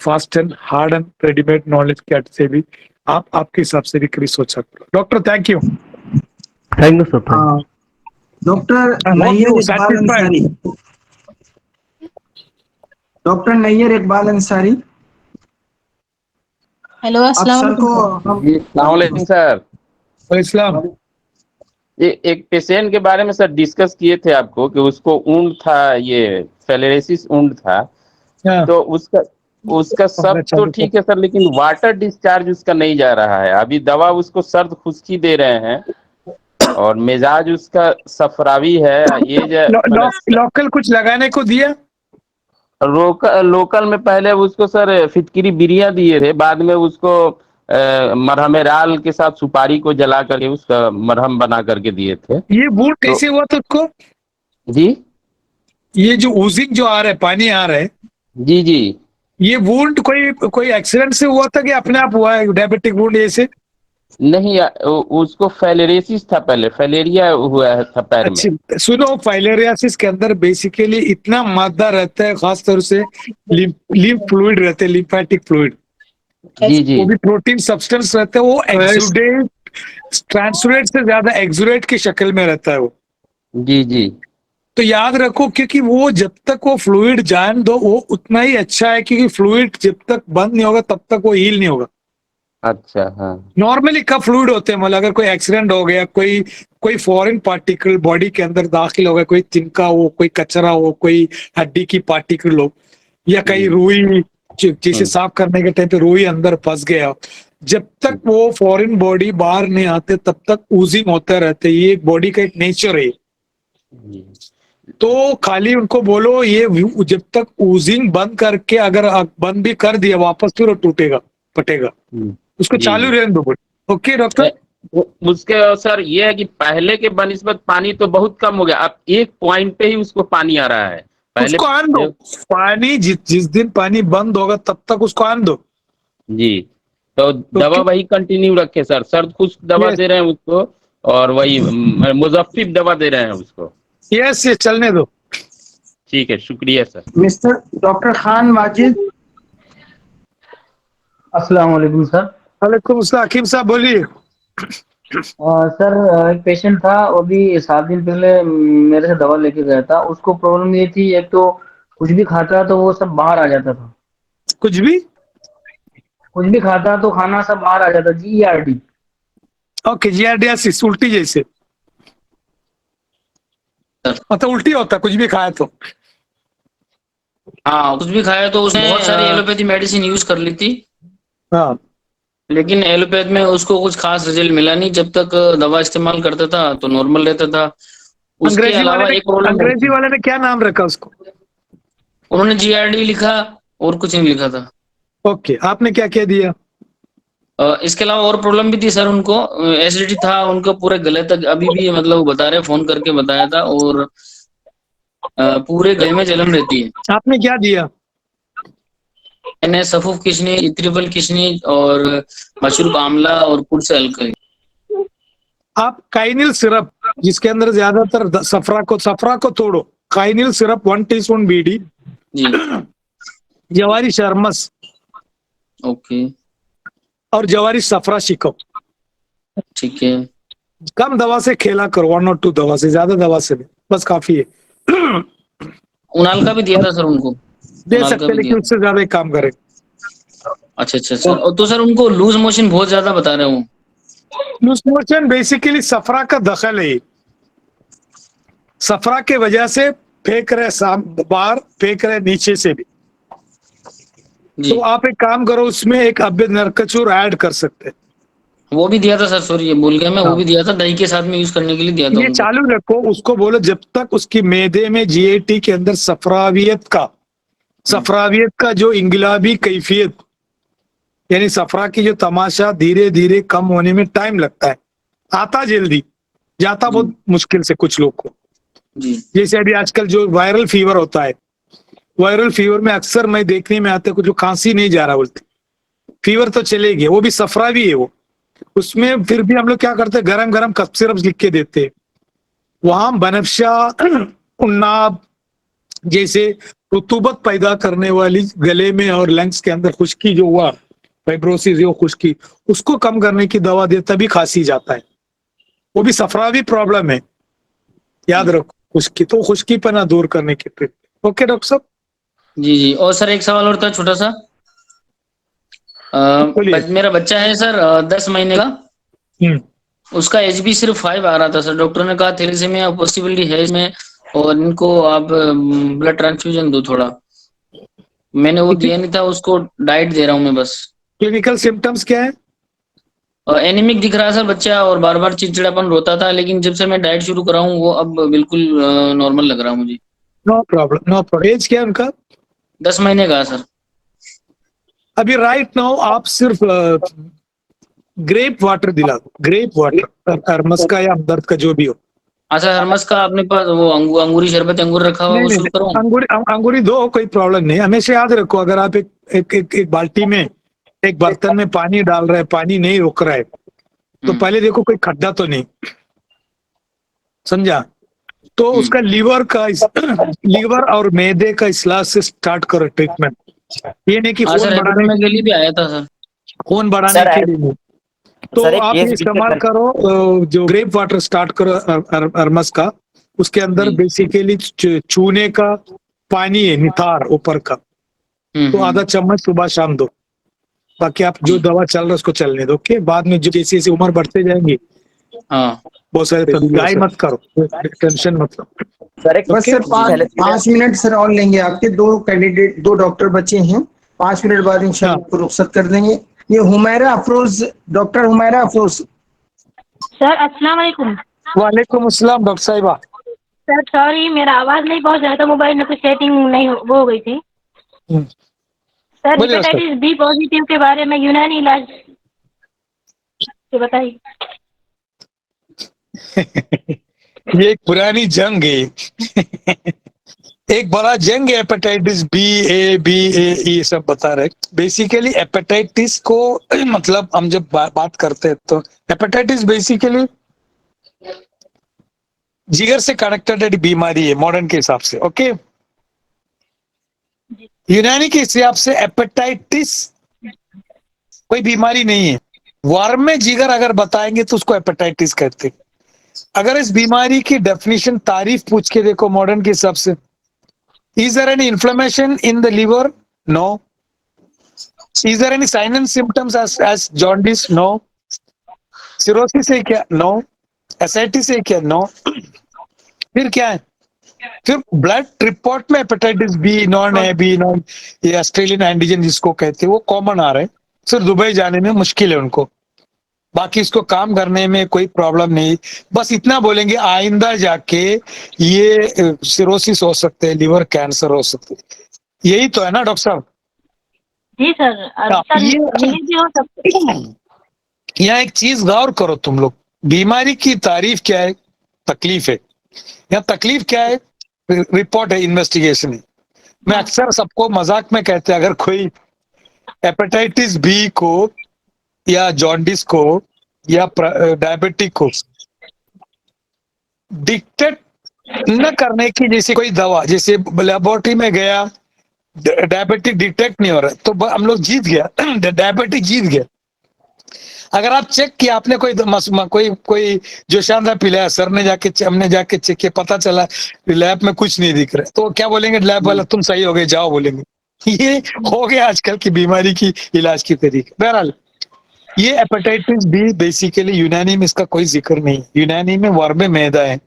Speaker 1: Fast and hard and readymade knowledge के से भी आप आपके हिसाब से भी कभी सोचा करो। Doctor thank you.
Speaker 5: Thank you sir, thank
Speaker 3: doctor Naiyar Iqbal Ansari, doctor Naiyar Iqbal Ansari,
Speaker 7: hello अस्सलाम
Speaker 3: अफसर को
Speaker 7: वालेकुम
Speaker 2: जी अस्सलाम वालेकुम सर।
Speaker 1: इस्लाम
Speaker 2: ये एक पेशेंट के बारे में सर डिस्कस किए थे आपको कि उसको ऊंड था, ये फेलेरेसिस ऊंड था, तो उसका सब तो ठीक है सर, लेकिन वाटर डिस्चार्ज उसका नहीं जा रहा है। अभी दवा उसको सर्द खुश्की दे रहे हैं और मिजाज उसका सफरावी है। ये
Speaker 1: लोकल कुछ लगाने को दिया?
Speaker 2: लोकल में पहले उसको सर फिटकिरी बिरिया दिए थे, बाद में उसको मरहम राल के साथ सुपारी को जला करके उसका मरहम बना करके दिए थे।
Speaker 1: ये वुंड कैसे हुआ था उसको?
Speaker 2: जी
Speaker 1: ये जो ओजिंग जो आ रहा है, पानी आ रहा है,
Speaker 2: जी जी,
Speaker 1: ये वुंड कोई एक्सीडेंट से हुआ था कि अपने आप हुआ है डायबिटिक वुंड? ऐसे
Speaker 2: नहीं उसको फेलेरेसिस था, पहले फेलेरिया हुआ था पैर में।
Speaker 1: अच्छा सुनो, फाइलेरियासिस के अंदर बेसिकली इतना मादा रहता है, खासतौर से लिम्फ फ्लूइड रहते हैं, लिम्फेटिक फ्लूइड,
Speaker 2: जी जी
Speaker 1: वो भी प्रोटीन सब्सटेंस रहता है, वो एक्सुडेट ट्रांसुरेट से ज्यादा एक्सुरेट की शक्ल में रहता है वो।
Speaker 2: जी जी
Speaker 1: तो याद रखो, क्योंकि वो जब तक वो फ्लूइड जान दो वो उतना ही अच्छा है, क्योंकि फ्लूइड जब तक बंद नहीं होगा तब तक वो हील नहीं होगा।
Speaker 2: अच्छा हाँ
Speaker 1: नॉर्मली कब फ्लूइड होते हैं, मतलब अगर कोई एक्सीडेंट हो गया, कोई फॉरेन पार्टिकल बॉडी के अंदर दाखिल हो गया, कोई तिनका हो, कोई कचरा हो, कोई हड्डी की पार्टिकल हो, या कहीं रुई जैसे साफ करने के टाइम पे रुई अंदर फंस गया, जब तक वो फॉरेन बॉडी बाहर नहीं आते तब तक ऊजिंग होता रहता है। ये एक बॉडी का एक नेचर है। तो खाली उनको बोलो ये जब तक ऊजिंग बंद करके अगर बंद भी कर दिया वापस फिर वो टूटेगा फटेगा, उसको
Speaker 7: जी
Speaker 1: चालू रहने दो। Okay doctor.
Speaker 7: उसके सर ये है कि पहले के बनिस्बत पानी तो बहुत कम हो गया, अब एक पॉइंट पे ही उसको पानी आ रहा है। पहले
Speaker 1: उसको आन दो पानी, जिस दिन पानी बंद होगा तब तक उसको आन दो।
Speaker 7: जी, तो दवा वही कंटिन्यू रखे सर। सर कुछ दवा
Speaker 1: यस
Speaker 7: दे रहे हैं उसको और वही मुजफ्फिफ दवा दे रहे हैं उसको।
Speaker 1: यस ये चलने दो।
Speaker 7: ठीक है, शुक्रिया sir.
Speaker 3: Mister doctor Khan Majid.
Speaker 8: अस्सलाम वालेकुम सर।
Speaker 1: वालेकुम अस्सलाम। हकीम साहब बोलिए।
Speaker 8: सर एक पेशेंट था, वो भी 7 दिन पहले मेरे से दवा लेके गया था। उसको प्रॉब्लम ये थी, एक तो कुछ भी खाता तो वो सब बाहर आ जाता था, कुछ भी खाता तो खाना सब बाहर आ जाता। GERD।
Speaker 1: ओके जियार्डियासिस, उल्टी जैसे, मतलब उल्टी होता कुछ भी खाया तो।
Speaker 9: हाँ, कुछ भी खाया तो उसने बहुत सारी एलोपैथी मेडिसिन यूज कर ली थी,
Speaker 1: हाँ
Speaker 9: लेकिन एलोपैथ में उसको कुछ खास रिजल्ट मिला नहीं। जब तक दवा इस्तेमाल करता था तो नॉर्मल रहता था। उसके अलावा एक प्रॉब्लम
Speaker 1: अंग्रेजी वाले ने क्या नाम रखा उसको?
Speaker 9: उन्होंने GRD लिखा और कुछ नहीं लिखा था।
Speaker 1: ओके आपने क्या क्या दिया?
Speaker 9: इसके अलावा और प्रॉब्लम भी थी सर, उनको एसिडिटी था उनको पूरे गले तक, अभी भी मतलब वो बता रहे, फोन करके बताया था, और पूरे गले में जलन रहती है।
Speaker 1: आपने क्या दिया?
Speaker 9: मैंने सफूफ किशनी, इत्रिबल किशनी और मशरूब आमला और कुछ अल्कली।
Speaker 1: आप काइनिल सिरप, जिसके अंदर ज्यादातर सफरा को तोड़ो, काइनिल सिरप 1 टीस्पून BD,
Speaker 9: जी
Speaker 1: जवारी शर्मस
Speaker 9: ओके
Speaker 1: और जवारी सफरा शिको।
Speaker 9: ठीक है।
Speaker 1: कम दवा से खेला करो, 1 और 2 दवा से, ज्यादा दवा से नहीं, बस काफी है।
Speaker 9: उनाल का भी दिया था सर उनको,
Speaker 1: दे
Speaker 9: उनाल का
Speaker 1: सकते
Speaker 9: भी
Speaker 1: लेकिन
Speaker 9: दिया।
Speaker 1: उससे ज्यादा ही काम करे।
Speaker 9: अच्छा अच्छा सर। और तो सर उनको लूज मोशन बहुत ज्यादा बता रहे हूँ।
Speaker 1: लूज मोशन बेसिकली सफरा का दखल है, सफरा के वजह से फेंक रहे, बाहर फेंक रहे, नीचे से भी।
Speaker 9: जी
Speaker 1: तो आप एक काम करो, उसमें एक अभ्य नरकचूर ऐड कर सकते हैं।
Speaker 9: वो भी दिया था सर, सॉरी ये भूल गया मैं, वो भी दिया था, दही के साथ में यूज करने के लिए दिया था
Speaker 1: ये
Speaker 9: उनको।
Speaker 1: चालू रखो, उसको बोलो जब तक उसकी मैदे में GAT के अंदर सफरावियत का जो इंगलाबी कैफियत, यानी सफरा की जो तमाशा धीरे धीरे कम होने में टाइम लगता है, आता जल्दी, जाता बहुत मुश्किल से कुछ लोग को।
Speaker 9: जी
Speaker 1: जैसे अभी आजकल जो वायरल फीवर होता है, वायरल फीवर में अक्सर मैं देखने में आता है कुछ जो खांसी नहीं जा रहा बोलते, फीवर तो चलेगी, वो भी सफरावी है वो। उसमें फिर भी हम लोग क्या करते हैं, गरम गरम कफ सिरप लिख के देते हैं। वहां बनफशा, उन्नाब जैसे रुतूबत पैदा करने वाली गले में और लंग्स के अंदर खुश्की जो हुआ, फाइब्रोसिस जो खुश्की, उसको कम करने की दवा दे, तभी खांसी जाता है। वो भी सफरावी प्रॉब्लम है, याद रखो। खुश्की तो खुश्कीपना दूर करने के लिए। ओके डॉक्टर साहब।
Speaker 9: जी जी। और सर एक सवाल और था छोटा सा।
Speaker 1: बोलिए।
Speaker 9: मेरा बच्चा है सर 10 महीने का, उसका HB सिर्फ 5 आ रहा था सर। डॉक्टर ने कहा थैलेसीमिया पॉसिबिलिटी है इसमें, और इनको आप ब्लड ट्रांसफ्यूजन दो थोड़ा। मैंने वो दिया नहीं था उसको, डाइट दे रहा हूँ मैं बस।
Speaker 1: क्लिनिकल सिम्टम्स क्या है?
Speaker 9: एनीमिक दिख रहा है सर बच्चा, और बार बार चिड़चिड़ापन रोता था, लेकिन जब से मैं डाइट शुरू करा हूँ वो अब बिल्कुल नॉर्मल लग रहा है मुझे।
Speaker 1: No problem, no problem. Age क्या है उनका?
Speaker 9: 10 महीने का है सर।
Speaker 1: अभी राइट नाउ आप सिर्फ ग्रेप वाटर दिला दो, ग्रेप वाटर, हरमस का या हमदर्द का जो भी हो।
Speaker 9: अच्छा, हरमस का अपने पास वो अंगूरी शरबत अंगूर रखा हुआ, वो शुरू करूँ?
Speaker 1: अंगूरी दो, कोई प्रॉब्लम नहीं। हमेशा याद रखो, अगर आप एक बाल्टी में, एक बर्तन में पानी डाल रहे हैं, पानी नहीं रुक रहा है, तो पहले देखो कोई खड्डा तो नहीं, समझा? तो उसका लीवर और मैदे का इस्लाह से स्टार्ट करो ट्रीटमेंट। ये नहीं कि खून बढ़ाने के लिए। तो आप ये इस्तेमाल करो, जो ग्रेप वाटर स्टार्ट करो अरमस का, उसके अंदर बेसिकली चूने का पानी है, निथार ऊपर का, तो आधा चम्मच सुबह शाम दो। बाकी आप जो दवा चल रहा है उसको चलने दो। ओके, बाद में जो जैसे जैसे उम्र बढ़ते जाएंगी, बहुत सारे गाय मत करो, टेंशन मत लो।
Speaker 3: बस सर 5 मिनट सर और लेंगे आपके। 2 कैंडिडेट, 2 डॉक्टर बचे हैं, 5 मिनट बाद इंशाल्लाह आपको रुखसत कर देंगे। ये हुमैरा अफरोज, डॉक्टर हुमैरा अफरोज।
Speaker 10: सर अस्सलाम वालेकुम।
Speaker 1: वालेकुम अस्सलाम डॉक्टर साहिबा।
Speaker 10: सर सॉरी, मेरा आवाज नहीं पहुंच रहा था, मोबाइल में कुछ सेटिंग नहीं हो गई थी।
Speaker 1: हम्म,
Speaker 10: सर
Speaker 1: बोलिए डॉक्टर।
Speaker 10: हेपेटाइटिस बी पॉजिटिव के बारे में यूनानी इलाज बताइए।
Speaker 1: ये एक पुरानी जंग है। एक बड़ा जंग है हेपेटाइटिस बी, ए ये सब बता रहे। बेसिकली हेपेटाइटिस को मतलब हम जब बात करते हैं तो हेपेटाइटिस बेसिकली जिगर से कनेक्टेड बीमारी है मॉडर्न के हिसाब से। ओके, यूनानी के हिसाब से हेपेटाइटिस कोई बीमारी नहीं है। वर्म में जिगर अगर बताएंगे तो उसको हेपेटाइटिस कहते हैं। अगर इस बीमारी की डेफिनेशन तारीफ पूछ के देखो मॉडर्न के हिसाब से, is there any inflammation in the liver? No. Is there any sign and symptoms as jaundice? No. Cirrhosis है क्या? नो। एसाइटिस है क्या? नो। फिर क्या है? फिर ब्लड रिपोर्ट में हेपेटाइटिस बी नॉन है, बी नॉन, ये ऑस्ट्रेलियन एंटीजन जिसको कहते हैं वो कॉमन आ रहे हैं। सिर्फ दुबई जाने में मुश्किल है उनको, बाकी इसको काम करने में कोई प्रॉब्लम नहीं। बस इतना बोलेंगे आइंदा जाके ये सिरोसिस हो सकते हैं, लिवर कैंसर हो सकते हैं। यही तो है ना डॉक्टर साहब?
Speaker 10: जी सर,
Speaker 1: हाँ,
Speaker 10: सर
Speaker 1: ये
Speaker 10: ये भी हो सकता है।
Speaker 1: यहाँ एक चीज गौर करो तुम लोग, बीमारी की तारीफ क्या है? तकलीफ है। यहाँ तकलीफ क्या है? रिपोर्ट है, इन्वेस्टिगेशन है। मैं अक्सर सबको मजाक में कहते हैं, अगर कोई हेपेटाइटिस बी को या जॉन्डिस को या डायबिटिक को डिक्टेट न करने की जैसे कोई दवा, जैसे लेबोरेटरी में गया डायबिटिक डिटेक्ट नहीं हो रहा तो हम लोग जीत गया, डायबिटिक जीत गया। अगर आप चेक किया आपने कोई जो शानदार पिलाया, सर ने हमने जाके चेक किया, पता चला लैब में कुछ नहीं दिख रहा, तो क्या बोलेंगे लैब वाला? तुम सही हो गए, जाओ बोलेंगे। ये हो गया आजकल की बीमारी की इलाज की तरीके। बहरहाल ये हेपेटाइटिस बी बेसिकली यूनानी में इसका कोई जिक्र नहीं। यूनानी में वर्म मैदा है,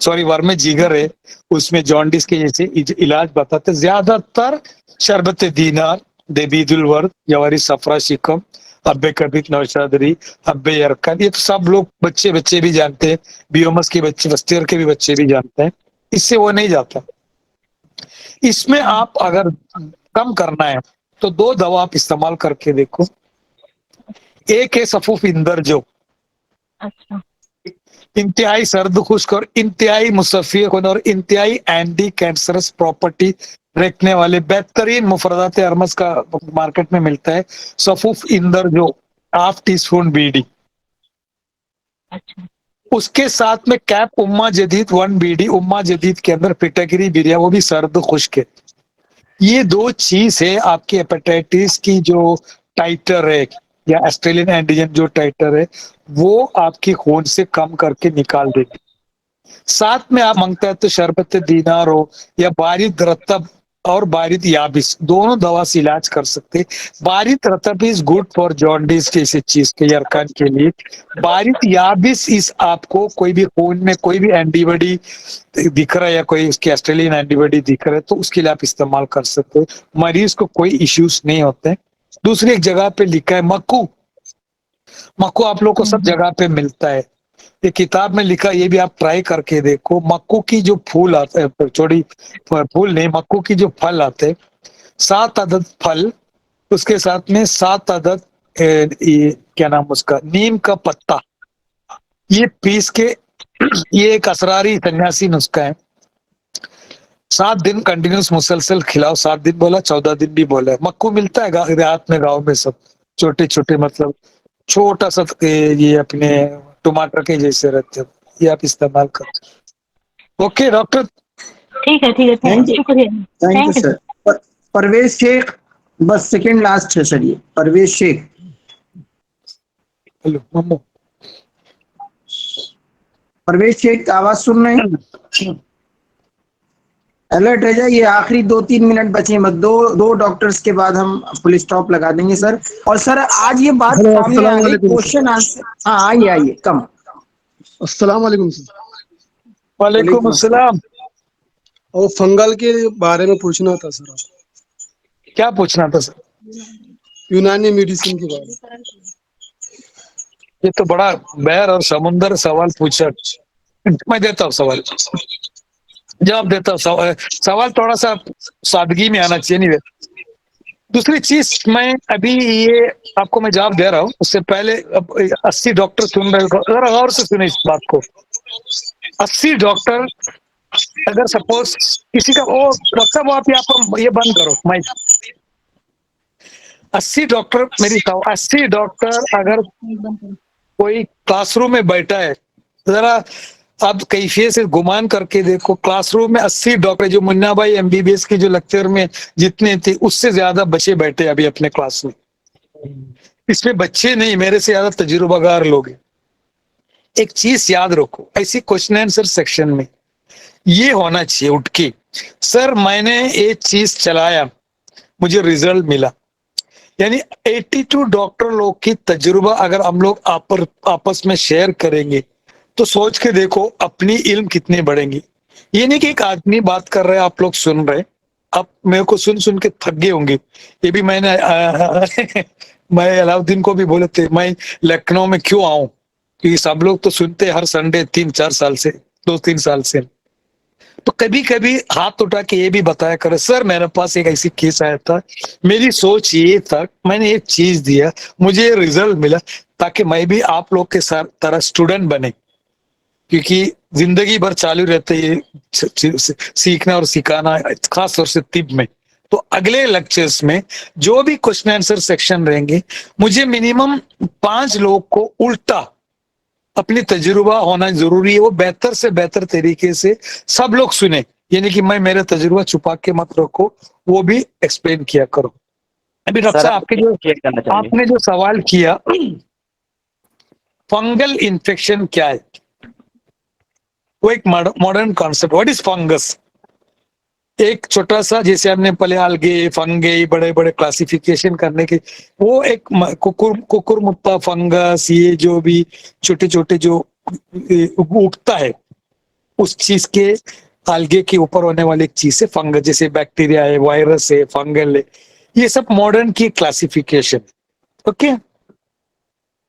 Speaker 1: सॉरी वर्म जिगर है, उसमें जॉन्डिस के जैसे इलाज बताते। ज्यादातर शरबत दीनार, देबीदुल वर्द, जवारी सफरा शिकम, अब्बे कबीर नौशादरी, अब्बे यरकन, ये तो सब लोग बच्चे भी जानते हैं। बियोमस के बच्चे, वस्तियर के भी बच्चे भी जानते हैं। इससे वो नहीं जाता। इसमें आप अगर कम करना है तो दो दवा आप इस्तेमाल करके देखो। एक है सफूफ इंदर, जो
Speaker 10: अच्छा,
Speaker 1: इंतहाई सर्द खुश्क और इंतहाई मुसफ़िय कुन और इंतहाई एंटी कैंसरस प्रॉपर्टी रखने वाले बेहतरीन मुफरदात अरमस का मार्केट में मिलता है। सफूफ इंदर जो हाफ टी स्पून बीडी,
Speaker 10: अच्छा,
Speaker 1: उसके साथ में कैप उम्मा जदीद 1 बीडी, उम्मा जदीद के अंदर पिटागिरी बिरिया, वो भी सर्द खुश्क है। ये दो चीज है आपकी हेपेटाइटिस की जो टाइटर है या ऑस्ट्रेलियन एंटीजन जो टाइटर है वो आपकी खून से कम करके निकाल देगी। साथ में आप मांगते हैं तो शरबत दीनार हो या बारिद रतब और बारिद याबिस, दोनों दवा से इलाज कर सकते। बारिद रतब इज गुड फॉर जॉन्डिस जैसे चीज के यरकन के लिए। बारिद याबिस इस आपको कोई भी खून में कोई भी एंटीबॉडी दिख रहा है या कोई उसकी ऑस्ट्रेलियन एंटीबॉडी दिख रहा है तो उसके लिए आप इस्तेमाल कर सकते हो। मरीज को कोई इश्यूज नहीं होते। दूसरी एक जगह पे लिखा है मक्कू, मक्कू आप लोग को सब जगह पे मिलता है। ये किताब में लिखा, ये भी आप ट्राई करके देखो। मक्कू की जो फूल आते हैं, छोटी फूल नहीं, मक्कू की जो फल आते हैं, 7 अदद फल, उसके साथ में 7 अदद ये क्या नाम उसका, नीम का पत्ता, ये पीस के, ये एक असरारी सन्यासी नुस्खा है। 7 दिन कंटिन्यूस मुसलसल खिलाओ, 7 दिन बोला, 14 दिन भी बोला। मक्कू मिलता है देहात में, गाँव में सब छोटे छोटे, मतलब छोटा सा ये अपने टमाटर के जैसे रहते हैं, ये आप इस्तेमाल कर। ओके डॉक्टर,
Speaker 10: ठीक है,
Speaker 3: थैंक यू,
Speaker 10: शुक्रिया।
Speaker 3: Thank you sir. Parvez Shaikh, बस सेकंड लास्ट है सर ये, परवेज शेख।
Speaker 1: हेलो मम्मू,
Speaker 3: परवेज शेख आवाज सुन रहे हैं? अलर्ट रह जाइए, आखिरी 2-3 मिनट बचे हैं, बस दो डॉक्टर्स के बाद हम फुल स्टॉप लगा देंगे सर। और सर आज ये बात सामने आ गई, क्वेश्चन आंसर, हाँ आइए कम।
Speaker 11: अस्सलाम वालेकुम सर।
Speaker 1: वालेकुम अस्सलाम।
Speaker 11: और फंगल के बारे में पूछना था सर।
Speaker 1: क्या पूछना था सर?
Speaker 11: यूनानी मेडिसिन के बारे में।
Speaker 1: ये तो बड़ा बहर और समुंदर सवाल पूछा। मैं देता हूँ सवाल। जवाब देता हूँ। सवाल थोड़ा सा सादगी में आना चाहिए। नहीं, दूसरी चीज मैं अभी ये आपको मैं जवाब दे रहा हूँ, उससे पहले 80 डॉक्टर सुन रहे हो, अगर गौर से सुने इस बात को। 80 डॉक्टर अगर सपोज किसी का वो डॉक्टर, वो आप यहाँ पर ये बंद करो माइक। 80 डॉक्टर मेरी 80 डॉक्टर अगर कोई क्लासरूम में बैठा है, जरा आप कैफियत से गुमान करके देखो, क्लासरूम में 80 डॉक्टर, जो मुन्ना भाई एमबीबीएस के जो लेक्चर में जितने थे उससे ज्यादा बच्चे बैठे अभी अपने क्लास में। इसमें बच्चे नहीं, मेरे से ज्यादा तजुर्बागार लोग हैं। एक चीज याद रखो, ऐसी क्वेश्चन आंसर सेक्शन में ये होना चाहिए उठ के, सर मैंने एक चीज चलाया, मुझे रिजल्ट मिला। यानी 82 डॉक्टर लोग की तजुर्बा अगर हम लोग आपस में शेयर करेंगे तो सोच के देखो अपनी इल्म कितनी बढ़ेंगी। ये नहीं कि एक आदमी बात कर रहे हैं, आप लोग सुन रहे, आप मेरे को सुन सुन के थक गए होंगे। ये भी मैंने मैं अलाउद्दीन को भी बोले थे मैं लखनऊ में क्यों आऊं, क्योंकि सब लोग तो सुनते हर संडे 3-4 साल से, 2-3 साल से। तो कभी कभी हाथ उठा के ये भी बताया करे, सर मेरे पास एक ऐसी केस आया था, मेरी सोच ये था, मैंने एक चीज दिया, मुझे रिजल्ट मिला, ताकि मैं भी आप लोग के साथ तरह स्टूडेंट बने। क्योंकि जिंदगी भर चालू रहते ये सीखना और सिखाना, खास तौर से तिब में। तो अगले लेक्चर्स में जो भी क्वेश्चन आंसर सेक्शन रहेंगे, मुझे मिनिमम 5 लोग को उल्टा अपनी तजुर्बा होना जरूरी है, वो बेहतर से बेहतर तरीके से सब लोग सुने। यानी कि मैं मेरा तजुर्बा छुपा के मत रखो, वो भी एक्सप्लेन किया करो। अभी डॉक्टर साहब आपने जो सवाल किया, फंगल इन्फेक्शन क्या है, वो एक modern concept. What is fungus? एक छोटा सा, जैसे हमने पहले अलगे फंगे बड़े बड़े क्लासिफिकेशन करने के, वो एक कुकुर मुत्ता फंगस, ये जो भी छोटे छोटे जो उगता है उस चीज के अलगे के ऊपर होने वाली एक चीज है फंगस। जैसे बैक्टीरिया है, वायरस है, फंगल है, ये सब मॉडर्न की क्लासिफिकेशन। ओके,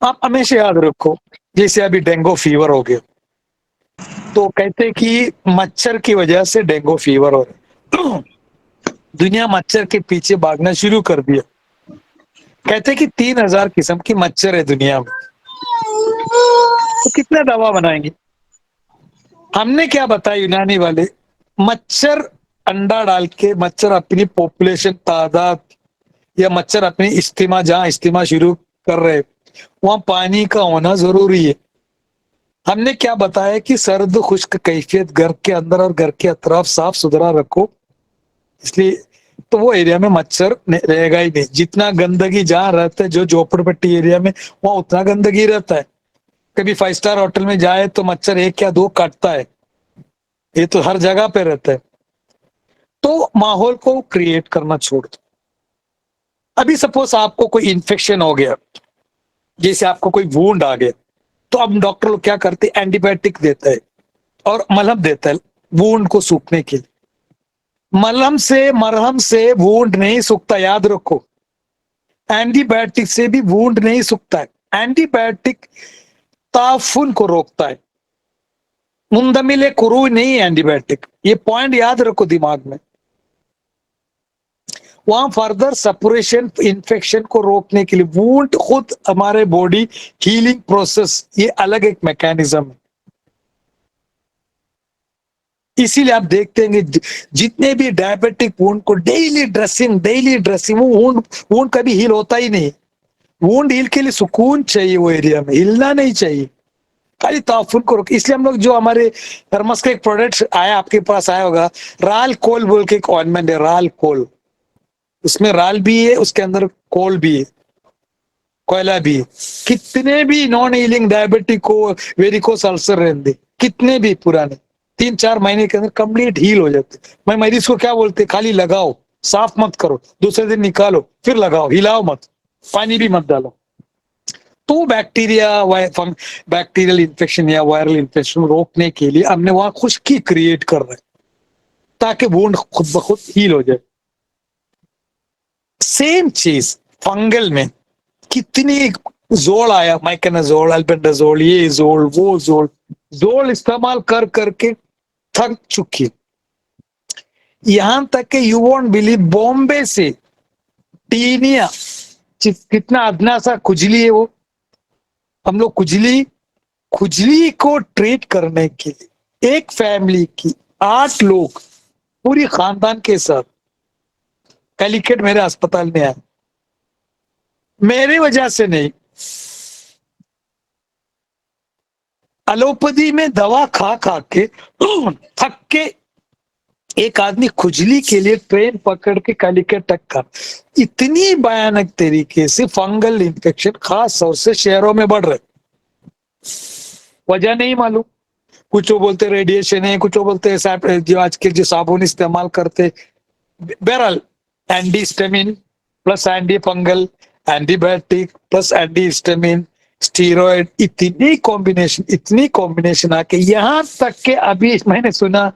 Speaker 1: आप हमेशा याद रखो, जैसे अभी डेंगू फीवर हो गया तो कहते हैं कि मच्छर की वजह से डेंगू फीवर हो रहा है। दुनिया मच्छर के पीछे भागना शुरू कर दिया। कहते हैं कि 3000 किस्म की मच्छर है दुनिया में, तो कितना दवा बनाएंगे? हमने क्या बताया यूनानी वाले, मच्छर अंडा डाल के, मच्छर अपनी पॉपुलेशन तादाद या मच्छर अपनी इस्तेमा जहां इस्तेमा शुरू कर रहे वहां पानी का होना जरूरी है। हमने क्या बताया कि सर्द खुश्क कैफियत घर के अंदर और घर के अतराफ साफ सुथरा रखो, इसलिए तो वो एरिया में मच्छर रहेगा ही नहीं। जितना गंदगी जहां रहता है, जो झोपड़पट्टी एरिया में, वहां उतना गंदगी रहता है। कभी 5 स्टार होटल में जाए तो मच्छर 1 या 2 काटता है, ये तो हर जगह पे रहता है। तो माहौल को क्रिएट करना छोड़ दो। अभी सपोज आपको कोई इन्फेक्शन हो गया, जैसे आपको कोई वुंड आ गया, तो अब डॉक्टर लोग क्या करते हैं, एंटीबायोटिक देता है और मलहम देता है वुंड को सूखने के लिए। मरहम से वुंड नहीं सूखता, याद रखो। एंटीबायोटिक से भी वुंड नहीं सूखता है। एंटीबायोटिक ताफुन को रोकता है, मुंदमिले कुरू नहीं है एंटीबायोटिक। ये पॉइंट याद रखो दिमाग में। वहां फर्दर सेपरेशन इन्फेक्शन को रोकने के लिए वुंड खुद हमारे बॉडी हीलिंग प्रोसेस, ये अलग एक मैकेनिज्म है। इसीलिए आप देखते हैं जितने भी डायबिटिक वुंड को डेली ड्रेसिंग, वो वुंड कभी हील होता ही नहीं। वुंड हील के लिए सुकून चाहिए, वो एरिया में हिलना नहीं चाहिए, खाली ताफुन को रोक। इसलिए हम लोग जो हमारे थर्मस का एक प्रोडक्ट आया, आपके पास आया होगा, राल कोल बोल के एक ऑइंटमेंट है, राल कोल। उसमें राल भी है, उसके अंदर कोल भी है, कोयला भी है। कितने भी नॉन हीलिंग डायबिटिक को, वेरिकोस अल्सर रहते, कितने भी पुराने, 3-4 महीने के अंदर कंप्लीट हील हो जाते। मैं मरीज को क्या बोलते, खाली लगाओ, साफ मत करो, दूसरे दिन निकालो, फिर लगाओ, हिलाओ मत, पानी भी मत डालो। तो बैक्टीरियल इन्फेक्शन या वायरल इन्फेक्शन रोकने के लिए हमने वहां खुश्की क्रिएट कर रहे हैं ताकि वुंड खुद ब खुद हील हो जाए। सेम चीज फंगल में, कितनी जोल आया, माइकेनाजोल, अल्बेंडाजोल, ये जोल वो जोल इस्तेमाल कर करके थक चुकी। यहां तक कि यू वोंट बिलीव, बॉम्बे से टीनिया, कितना अदना सा खुजली है वो, हम लोग खुजली को ट्रीट करने के लिए एक फैमिली की 8 लोग पूरी खानदान के साथ कैलिकट मेरे अस्पताल में आए, मेरी वजह से नहीं। एलोपैथी में दवा खा खा के थक के एक आदमी खुजली के लिए ट्रेन पकड़ के कैलिकट तक का, इतनी भयानक तरीके से फंगल इन्फेक्शन खास तौर से शहरों में बढ़ रहे, वजह नहीं मालूम। कुछ वो बोलते रेडिएशन है, कुछ वो बोलते जो आज के जो साबुन इस्तेमाल करते, बहरहाल antihistamine plus anti fungal, antibiotic plus anti histamine, steroid, इतनी कॉम्बिनेशन आके यहां तक के अभी मैंने सुना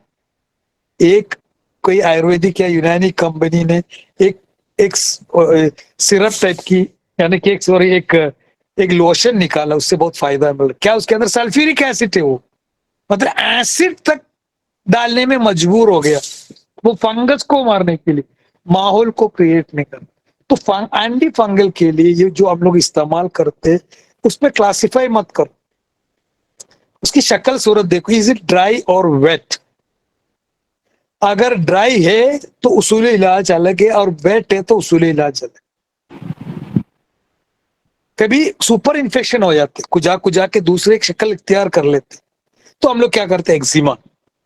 Speaker 1: एक कोई आयुर्वेदिक या यूनानी कंपनी ने एक सिरप टाइप की, यानी कि एक लोशन निकाला, उससे बहुत फायदा मिला। क्या उसके अंदर सल्फ्यूरिक एसिड है, वो मतलब एसिड तक डालने में मजबूर हो गया वो फंगस को मारने के लिए, माहौल को क्रिएट नहीं करना। तो एंटी फंगल के लिए ये जो हम लोग इस्तेमाल करते उसमें क्लासिफाई मत करो, उसकी शक्ल सूरत देखो, इज इट ड्राई और वेट। अगर ड्राई है तो उसूली इलाज अलग है, और वेट है तो उसूली इलाज अलग। कभी सुपर इन्फेक्शन हो जाते, कुजा के दूसरे एक शक्ल इख्तियार कर लेते, तो हम लोग क्या करते हैं,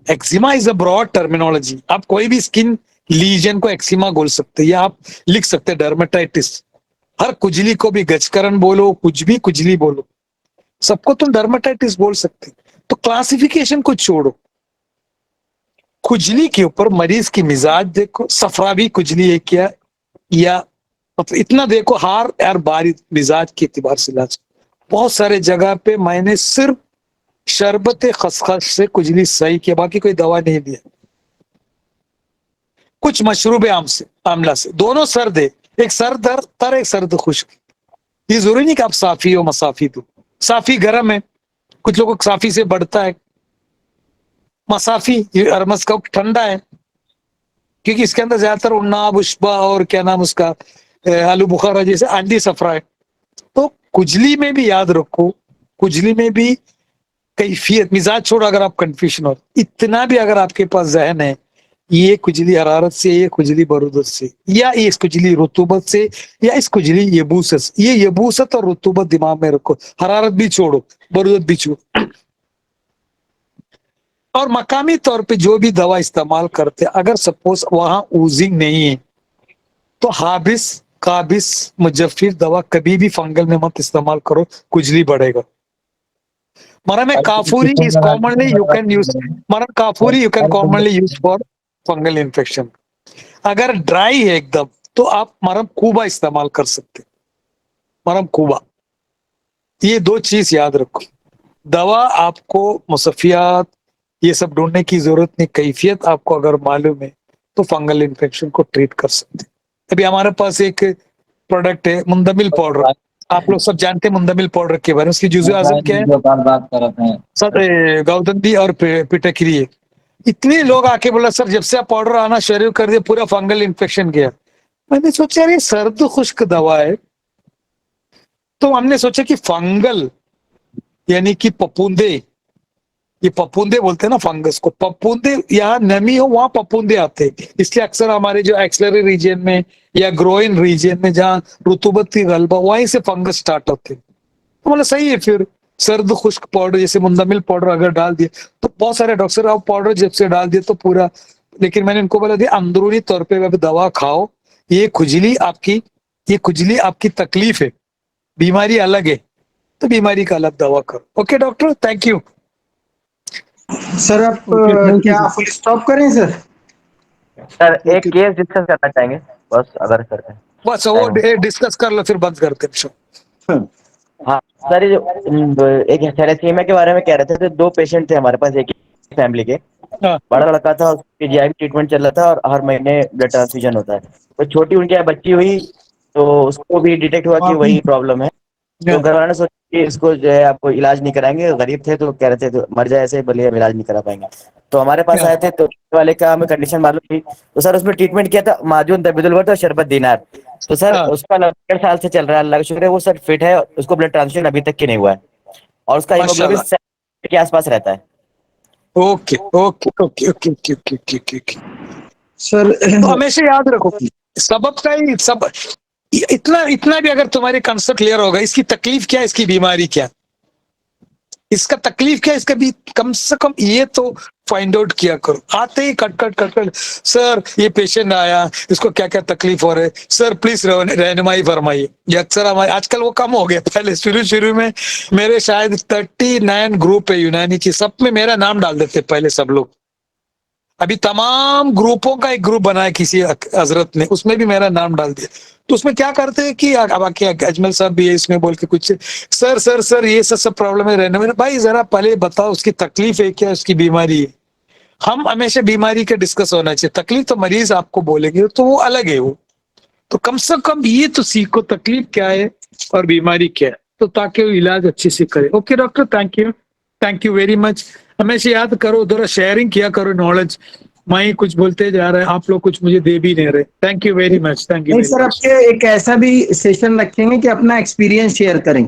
Speaker 1: eczema is a broad terminology. आप कोई भी स्किन लीजन को एक्जिमा बोल सकते हैं, या आप लिख सकते हैं डर्मेटाइटिस। हर खुजली को भी गजकरण बोलो, कुछ भी खुजली बोलो, सबको तुम डर्मेटाइटिस बोल सकते। तो क्लासिफिकेशन को छोड़ो, खुजली के ऊपर मरीज की मिजाज देखो, सफरावी खुजली है क्या, या मतलब इतना देखो, हार यार बारी मिजाज के एतबार से इलाज। बहुत सारे जगह पे मैंने सिर्फ शरबत खसखस से खुजली सही किया, बाकी कोई दवा नहीं दिया। कुछ मशरूब आमला से, दोनों सर्द है, एक सर्द तर एक सर्द खुश्क। ये जरूरी नहीं कि आप साफी हो मसाफी दो, साफी गर्म है, कुछ लोगों को साफी से बढ़ता है, मसाफी ये अरमस का ठंडा है, क्योंकि इसके अंदर ज्यादातर उन्ना बुशबा और क्या नाम उसका आलू बुखारा जैसे आंधी सफरा है। तो खुजली में भी याद रखो, खुजली में भी कैफियत, मिजाज छोड़ो, अगर आप कंफ्यूजन हो, इतना भी अगर आपके पास जहन है ये खुजली हरारत से, ये खुजली बरूदत से, या इस खुजली रुतूबत से, या इस खुजली यबूसत से, ये यबूसत और रुतूबत दिमाग में रखो, हरारत भी छोड़ो, बरूदत भी छोड़ो। और मकामी तौर पे जो भी दवा इस्तेमाल करते, अगर सपोज वहां ऊजिंग नहीं है तो हाबिस काबिस मुजफ्फिर दवा कभी भी फंगल में मत इस्तेमाल करो, खुजली बढ़ेगा। Marham Kafoori is commonly you can use, Marham Kafoori you can commonly use for fungal infection. अगर ड्राई है एकदम तो आप मरम कूबा इस्तेमाल कर सकते, मरम कूबा। ये 2 चीज याद रखो, दवा आपको मुसफियात ये सब ढूंढने की जरूरत नहीं, कैफियत आपको अगर मालूम है तो फंगल इन्फेक्शन को ट्रीट कर सकते। अभी हमारे पास एक प्रोडक्ट है मुंदमिल पाउडर, आप लोग सब जानते हैं मुंदमिल पाउडर के बारे में, उसकी जुज़े आज़म क्या है,
Speaker 8: बात कर रहे हैं
Speaker 1: सर गौदंदी और पिटकरी है। इतने लोग आके बोला सर जब से आप पाउडर आना शुरू कर दिया पूरा फंगल इन्फेक्शन गया। मैंने सोचा यार ये सर्द खुश्क दवा है, तो हमने सोचा कि फंगल यानी कि पपूंदे, ये पपूंदे बोलते हैं ना फंगस को, पपूंदे यहाँ नमी हो वहां पपूंदे आते हैं, इसलिए अक्सर हमारे जो एक्सलरी रीजन में या ग्रोइन रीजन में जहाँ रुतूबत की गलबा वहीं से फंगस स्टार्ट होते हैं। तो मतलब सही है, फिर सर्द खुश्क पाउडर जैसे मुंदमिल पाउडर अगर डाल दिए तो बहुत सारे डॉक्टर आप पाउडर जब से डाल दिए तो पूरा, लेकिन मैंने इनको बोला दिया अंदरूनी तौर पे दवा खाओ, ये खुजली आपकी तकलीफ है, बीमारी अलग है, तो बीमारी का अलग दवा करो। Okay doctor, thank you
Speaker 3: sir. आप क्या फुल स्टॉप करें सर?
Speaker 12: सर एक केस डिस्कस करना चाहेंगे बस, अगर सर
Speaker 1: बस वो डिस्कस कर लो फिर बंद करते हैं शो।
Speaker 12: हाँ सर, ये जो एक थैलेसीमिया के बारे में कह रहे थे, 2 पेशेंट थे हमारे पास एक फैमिली के।
Speaker 1: हाँ।
Speaker 12: बड़ा लड़का था, उसके जीआईवी ट्रीटमेंट चल रहा था और हर महीने ब्लड ट्रांसफ्यूजन होता है। तो छोटी उनकी बच्ची हुई तो उसको भी डिटेक्ट हुआ कि वही प्रॉब्लम है, तो घर वालों ने सोचा कि इसको जो है आपको इलाज नहीं कराएंगे, गरीब थे तो कह रहे थे तो मर जाए ऐसे, बोले हम इलाज नहीं करा पाएंगे। तो हमारे पास आए थे, तो वाले का हमें कंडीशन मालूम थी, तो सर उसमें ट्रीटमेंट किया था माजून तबीदुल वर्द और शरबत दीनार। तो सर उसका 1.5 साल से चल रहा है, अल्लाह का शुक्र है, वो सर फिट है, उसको ब्लड ट्रांसफ्यूजन अभी तक की नहीं हुआ है और उसका हीमोग्लोबिन 7 के आसपास रहता है।
Speaker 1: Okay okay okay okay okay okay okay okay.
Speaker 3: Sir
Speaker 1: तो हमेशा याद रखो सबब का ही सब, इतना इतना भी अगर तुम्हारे कंसेप्ट क्लियर होगा, इसकी तकलीफ क्या है, इसकी बीमारी क्या, इसका तकलीफ क्या है, इसका भी कम से कम ये तो फाइंड आउट किया करो। आते ही कट सर ये पेशेंट आया, इसको क्या क्या तकलीफ हो रहा है, सर प्लीज रहनुमाई फरमाइए। ये अक्सर हमारे आजकल वो कम हो गया, पहले शुरू में मेरे शायद 39 ग्रुप है यूनानी की, सब में मेरा नाम डाल देते पहले सब लोग। अभी तमाम ग्रुपों का एक ग्रुप बनाया किसी हजरत ने, उसमें भी मेरा नाम डाल दिया। तो उसमें क्या करते हैं कि अब अजमल साहब भी है इसमें, बोल के कुछ सर ये सब प्रॉब्लम है रहने में। भाई जरा पहले बताओ उसकी तकलीफ है क्या, उसकी बीमारी है। हम हमेशा बीमारी का डिस्कस होना चाहिए, तकलीफ तो मरीज आपको बोलेंगे तो वो अलग है वो, तो कम से कम ये तो सीखो तकलीफ क्या है और बीमारी क्या है, तो ताकि वो इलाज अच्छे से करे। Okay doctor, thank you very much. हमेशा याद करो, थोड़ा शेयरिंग किया करो नॉलेज। मैं ही कुछ बोलते जा रहा है, आप लोग कुछ मुझे दे भी नहीं रहे। Thank you very much, thank you.
Speaker 3: नहीं सर, आपके एक ऐसा भी सेशन रखेंगे कि अपना एक्सपीरियंस शेयर करें।